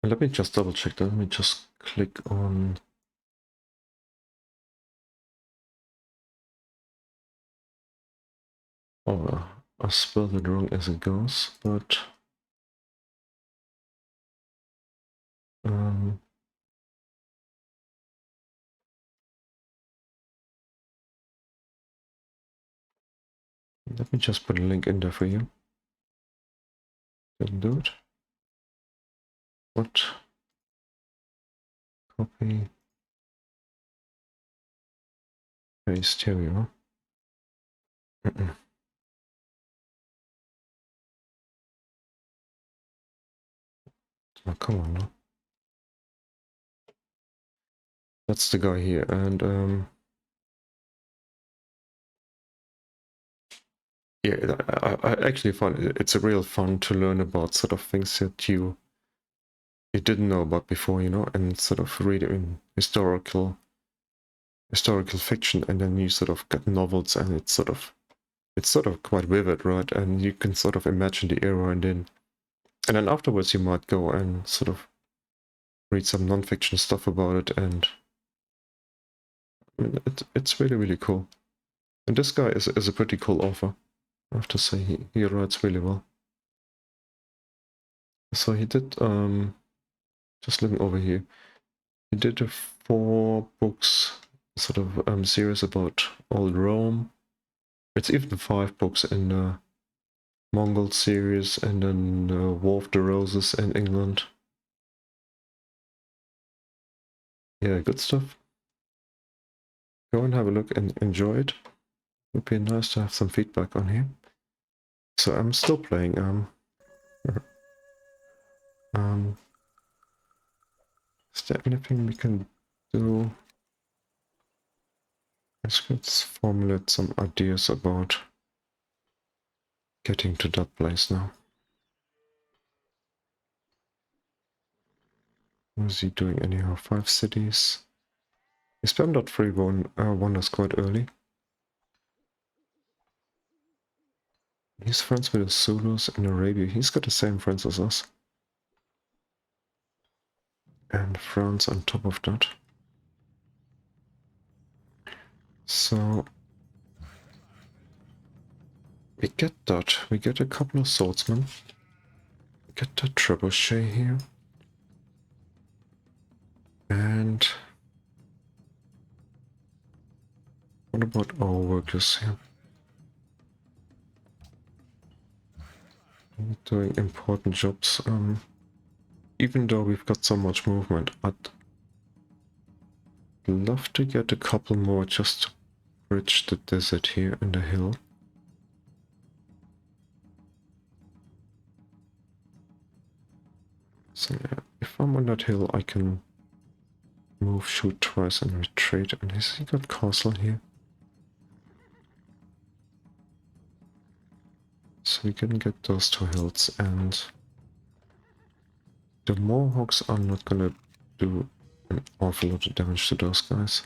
Let me just double check that. Let me just click on I spelled it wrong as it goes, but let me just put a link in there for you. Didn't do it. What? Copy. Paste. Here we are. Oh, come on now. That's the guy here, and yeah, I actually find it's a real fun to learn about sort of things that you didn't know about before, you know, and sort of read in historical fiction, and then you sort of get novels, and it's sort of quite vivid, right? And you can sort of imagine the era, and then afterwards you might go and sort of read some non-fiction stuff about it, and I mean, it's really, really cool. And this guy is a pretty cool author, I have to say. He writes really well. So he did, just looking over here, he did a 4 books sort of series about old Rome. It's even 5 books in the Mongol series, and then War of the Roses in England. Yeah, good stuff. Go and have a look and enjoy it. Would be nice to have some feedback on here. So I'm still playing. Is there anything we can do? Let's formulate some ideas about getting to that place now. What is he doing anyhow? 5 cities. He spammed out 3 wonders quite early. He's friends with the Zulus in Arabia. He's got the same friends as us. And France on top of that. So we get that. We get a couple of swordsmen. We get the trebuchet here. And what about our workers here? Doing important jobs. Even though we've got so much movement, I'd love to get a couple more just to bridge the desert here in the hill. So yeah, if I'm on that hill, I can move, shoot twice, and retreat. And has he got castle here? So we can get those 2 hills, and the Mohawks are not gonna do an awful lot of damage to those guys.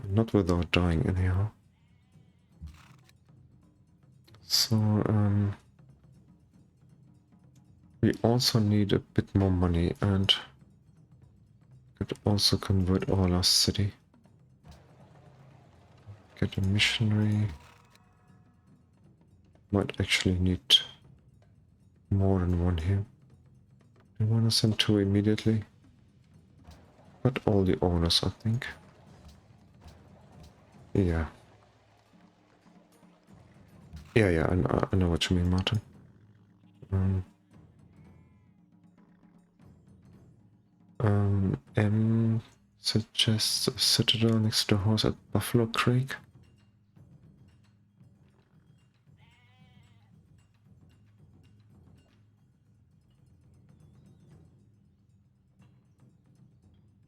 Not without dying anyhow. So, we also need a bit more money, and could also convert our last city. Get a missionary. Might actually need more than 1 here. Do you want to send 2 immediately? Got all the orders, I think. Yeah. Yeah, I know what you mean, Martin. M suggests a citadel next to the horse at Buffalo Creek.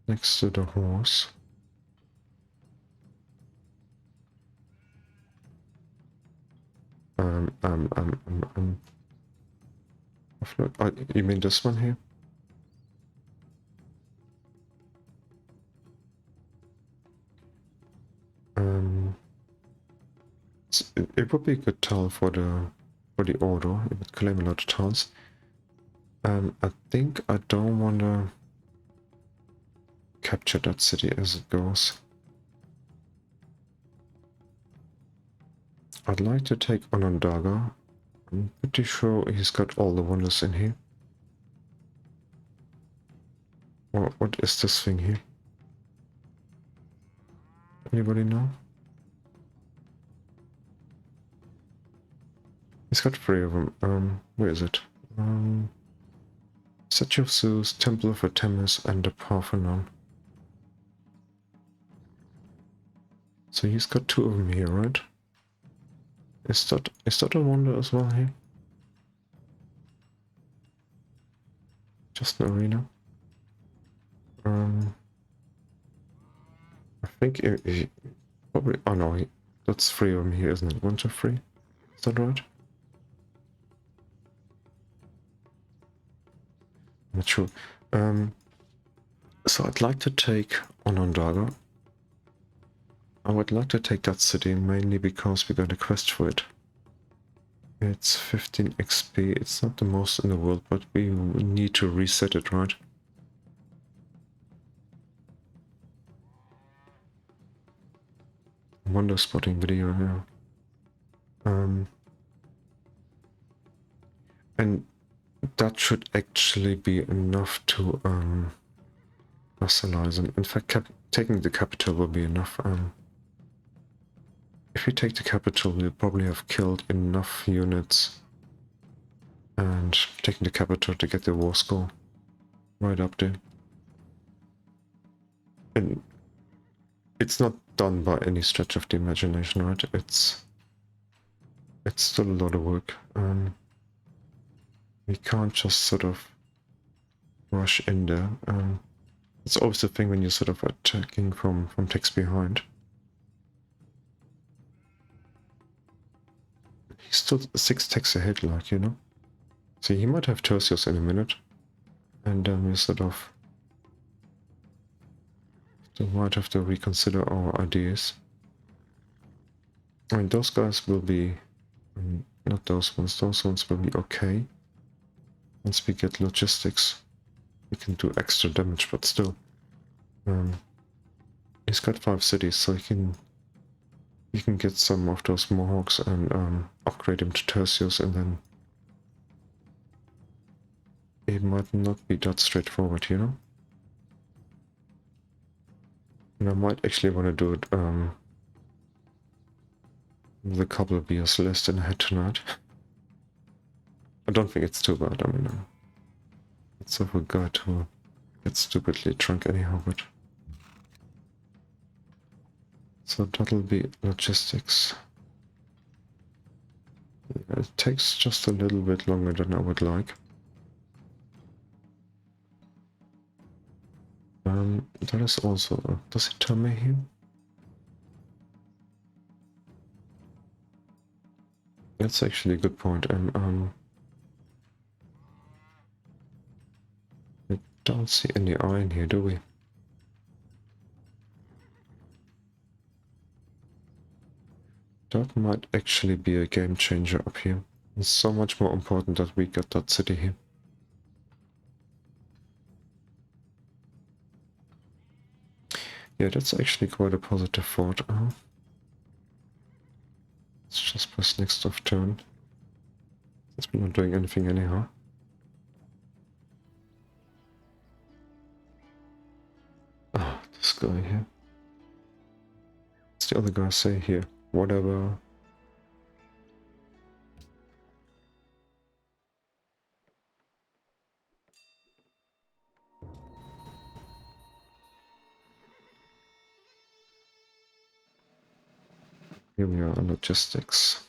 Next to the horse. Buffalo, oh, you mean this one here? It would be a good tell for the order. It would claim a lot of towns. I think I don't wanna. capture that city as it goes. I'd like to take Onondaga. I'm pretty sure he's got all the wonders in here. What is this thing here? Anybody know? He's got 3 of them. Where is it? Statue of Zeus, Temple of Artemis, and the Parthenon. So he's got 2 of them here, right? Is that a wonder as well here? Just an arena. I think he probably. Oh no, that's 3 of them here, isn't it? 1, 2, 3. Is that right? Not sure. So I'd like to take Onondaga. I would like to take that city mainly because we got a quest for it. It's 15 XP. It's not the most in the world, but we need to reset it, right? Wonder spotting video now. And that should actually be enough to vassalize him. In fact, taking the capital will be enough. If we take the capital, we'll probably have killed enough units and taking the capital to get the war score right up there. And it's not done by any stretch of the imagination, right? It's still a lot of work. We can't just sort of rush in there. It's always the thing when you're sort of attacking from text behind. He's still 6 texts ahead, like, you know? See, he might have Tertius in a minute. And we sort of might have to reconsider our ideas. I mean, those guys will be... not those ones will be okay. Once we get logistics, we can do extra damage, but still. He's got 5 cities, so he can get some of those Mohawks and upgrade him to Tertius, and then it might not be that straightforward, you know? And I might actually want to do it with a couple of beers less than I had tonight. I don't think it's too bad. I mean, it's of a guy who gets stupidly drunk anyhow, but... So that'll be logistics. Yeah, it takes just a little bit longer than I would like. That is also... does it tell me here? That's actually a good point. We don't see any iron here, do we? That might actually be a game changer up here. It's so much more important that we got that city here. Yeah, that's actually quite a positive thought. Let's just press next of turn. Since we're not doing anything anyhow. Ah, this guy here. What's the other guy say here? Whatever. Here we are on logistics.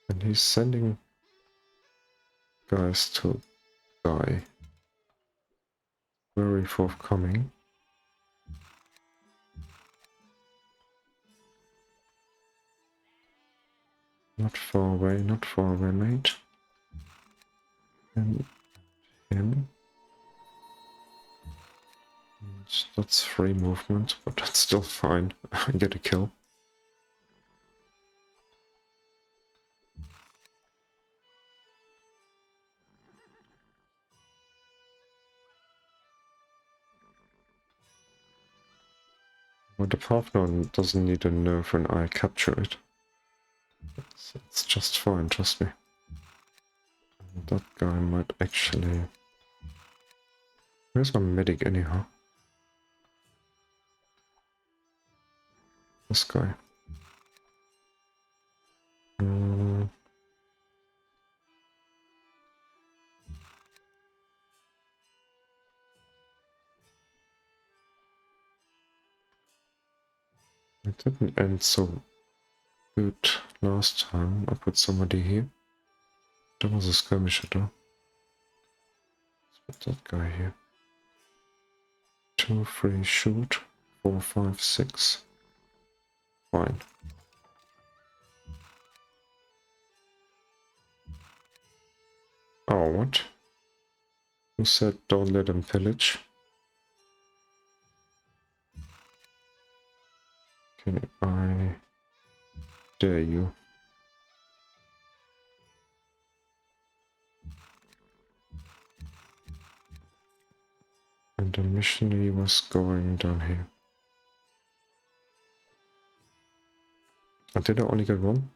And he's sending guys to die. Very forthcoming. Not far away, mate. And him. And that's free movement, but that's still fine. I get a kill. Well, the Parthenon doesn't need a nerve when I capture it. It's just fine, trust me. That guy might actually... Where's our medic anyhow? This guy. It didn't end so good last time. I put somebody here. That was a skirmisher though. Let's put that guy here. 2, 3, shoot. 4, 5, 6. Fine. Oh, what? Who said don't let him pillage? Can I dare you? And the missionary was going down here. And did I only get one?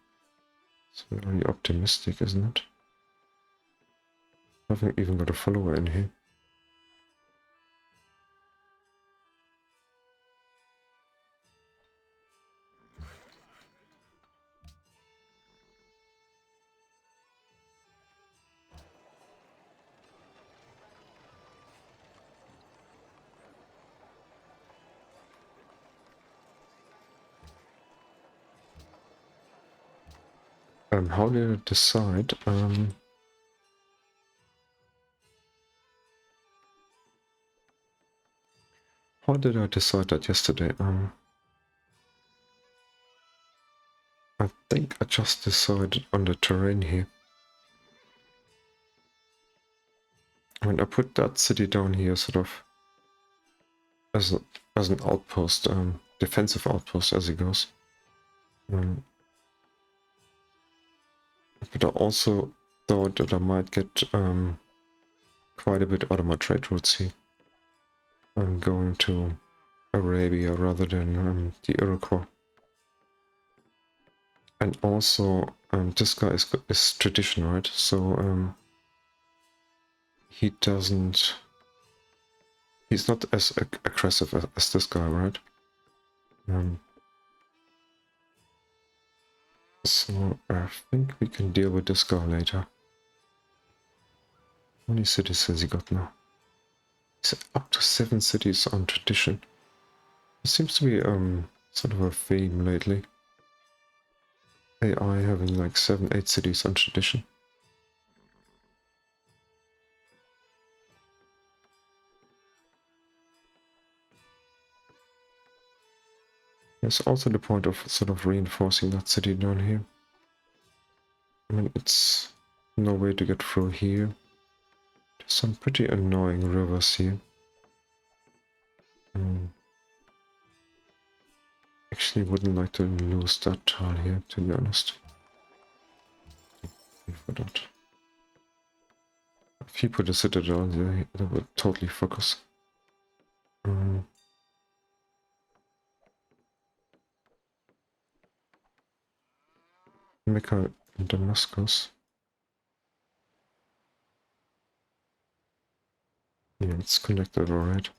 It's very optimistic, isn't it? I haven't even got a follower in here. How did I decide? How did I decide that yesterday? I think I just decided on the terrain here. When I put that city down here, sort of as an outpost, defensive outpost as it goes. But I also thought that I might get quite a bit out of my trade routes here. I'm going to Arabia rather than the Iroquois. And also, this guy is tradition, right? So he doesn't... He's not as aggressive as this guy, right? So I think we can deal with this guy later. How many cities has he got now? He's up to 7 cities on tradition. It seems to be sort of a theme lately. AI having like 7, 8 cities on tradition. There's also the point of sort of reinforcing that city down here. I mean, it's no way to get through here. There's some pretty annoying rivers here. Actually wouldn't like to lose that tile here, to be honest. For that. If you put a citadel there, that would totally focus. Mecca in Damascus. Yeah, it's connected, alright.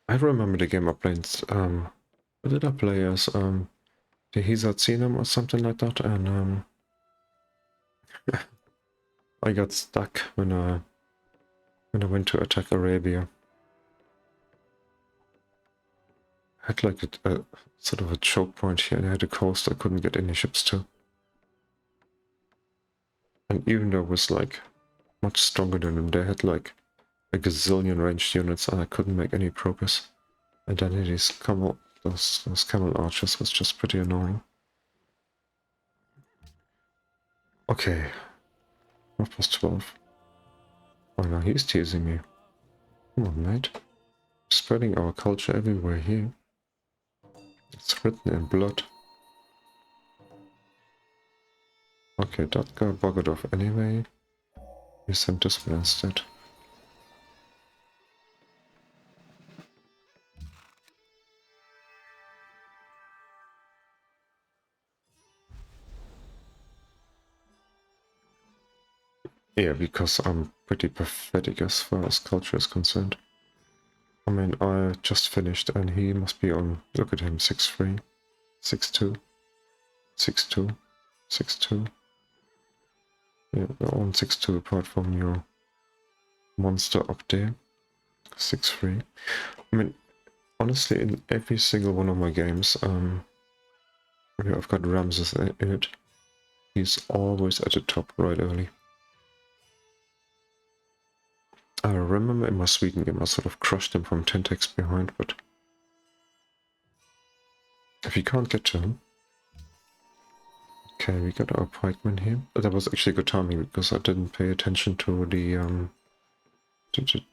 I remember the game I played, what did I play as, the Hizazinam or something like that, and I got stuck when I went to attack Arabia. I had like a sort of a choke point here, and I had a coast I couldn't get any ships to. And even though I was like much stronger than them, they had like a gazillion ranged units and I couldn't make any progress. And then these camel archers was just pretty annoying. Okay. 12+12. Oh no, he's teasing me. Come on, mate. Spreading our culture everywhere here. It's written in blood. Okay, that guy buggered off anyway. We send this one instead. Yeah, because I'm pretty pathetic as far as culture is concerned. I mean, I just finished and he must be on, look at him, 6-3, 6-2, 6-2, 6-2. Yeah, they're all on 6-2 apart from your monster up there, 6-3. I mean, honestly, in every single one of my games, where I've got Ramses in it, he's always at the top right early. I remember in my Sweden game I sort of crushed him from 10 ticks behind, but if you can't get to him... Okay, we got our pikeman here. That was actually good timing because I didn't pay attention to the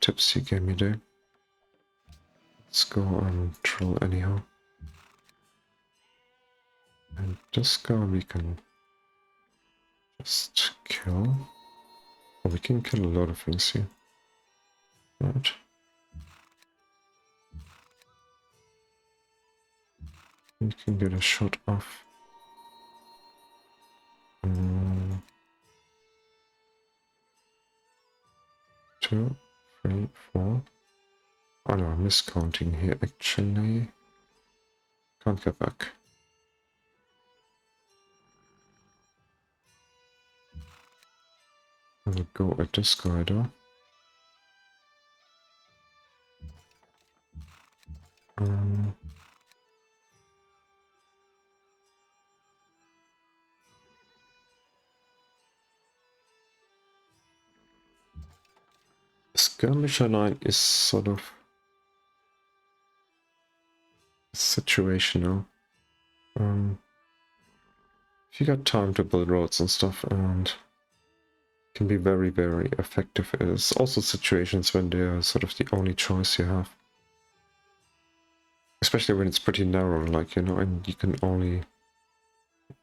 tips he gave me there. Let's go on troll anyhow. And this guy we can just kill. Oh, we can kill a lot of things here. Right. We can get a shot off. 2, 3, 4. Oh no, I'm miscounting here actually. Can't get back. I will go at this guy though. Skirmisher line is sort of situational. If you got time to build roads and stuff, and can be very, very effective. There's also situations when they're sort of the only choice you have. Especially when it's pretty narrow, like, you know, and you can only...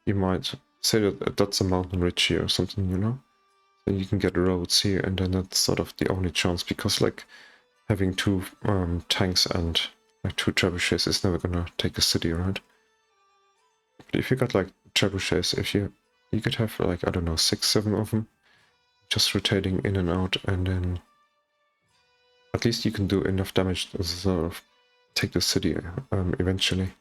You might say that that's a mountain ridge here or something, you know? Then you can get roads here, and then that's sort of the only chance, because, like, having two tanks and like 2 trebuchets is never gonna take a city, right? But if you got, like, trebuchets, if you could have, like, I don't know, 6, 7 of them, just rotating in and out, and then at least you can do enough damage to sort of take the city eventually.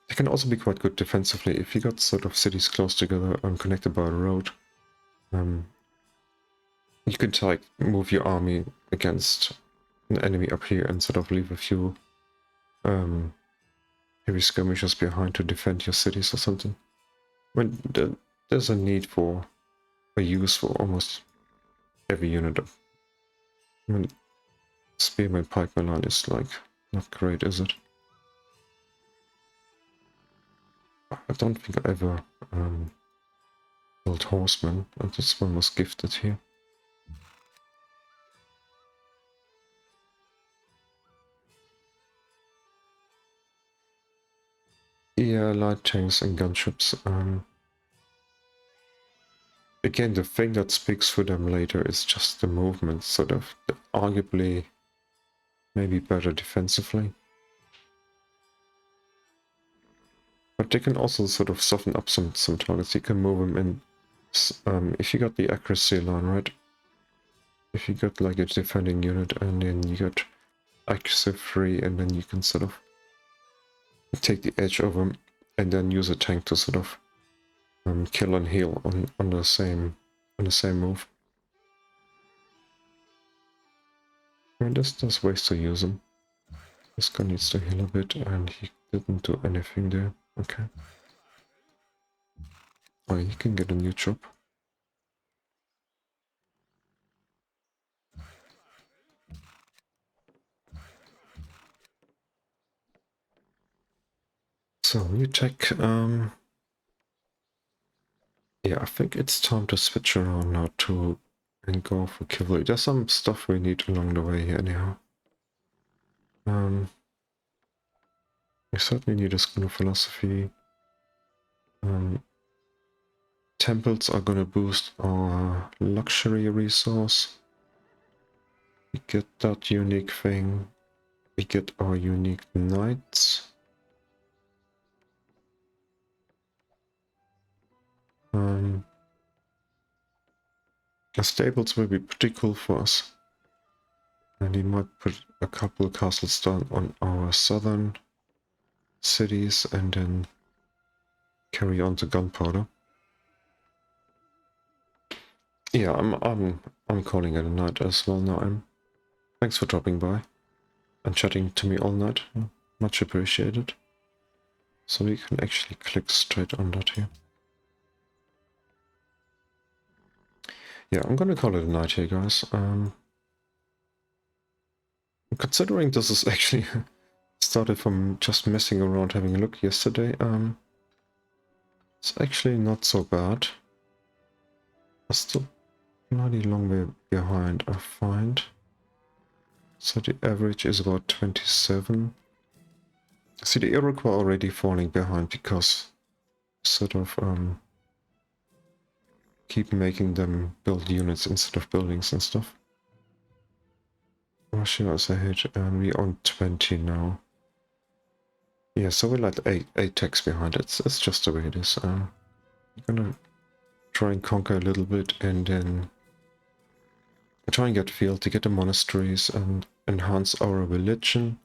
They can also be quite good defensively if you got sort of cities close together and connected by a road. You could like move your army against an enemy up here and sort of leave a few heavy skirmishers behind to defend your cities or something. When there's a need for a use for almost every unit. I mean, Spearman Pikeman line is like not great, is it? I don't think I ever built horsemen, and this one was gifted here. Yeah, light tanks and gunships. Again, the thing that speaks for them later is just the movement, sort of arguably maybe better defensively. But they can also sort of soften up some targets. You can move them in. If you got the accuracy line, right? If you got like a defending unit and then you got accuracy 3, and then you can sort of take the edge of them and then use a tank to sort of kill and heal on the same move. I mean, there's ways to use them. This guy needs to heal a bit, and he didn't do anything there. Okay. Oh, you can get a new job. So, new tech. Yeah, I think it's time to switch around now and go for cavalry. There's some stuff we need along the way here anyhow. We certainly need a school of philosophy. temples are gonna boost our luxury resource. We get that unique thing. We get our unique knights. The stables will be pretty cool for us. And we might put a couple of castles down on our southern cities and then carry on to gunpowder. Yeah, I'm calling it a night as well now. Thanks for dropping by and chatting to me all night. Much appreciated. So we can actually click straight on that here. Yeah, I'm gonna call it a night here, guys. Considering this is actually started from just messing around having a look yesterday, it's actually not so bad. I'm still bloody long way behind, I find. So the average is about 27. See, the Iroquois are already falling behind because sort of keep making them build units instead of buildings and stuff. Russia is ahead and we're on 20 now. Yeah, so we're like 8 techs behind. It's just the way it is. I'm gonna try and conquer a little bit and then try and get field to get the monasteries and enhance our religion.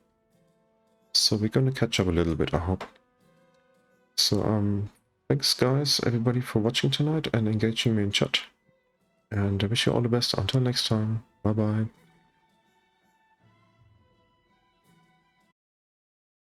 So we're gonna catch up a little bit, I hope. So thanks guys, everybody, for watching tonight and engaging me in chat. And I wish you all the best until next time. Bye bye.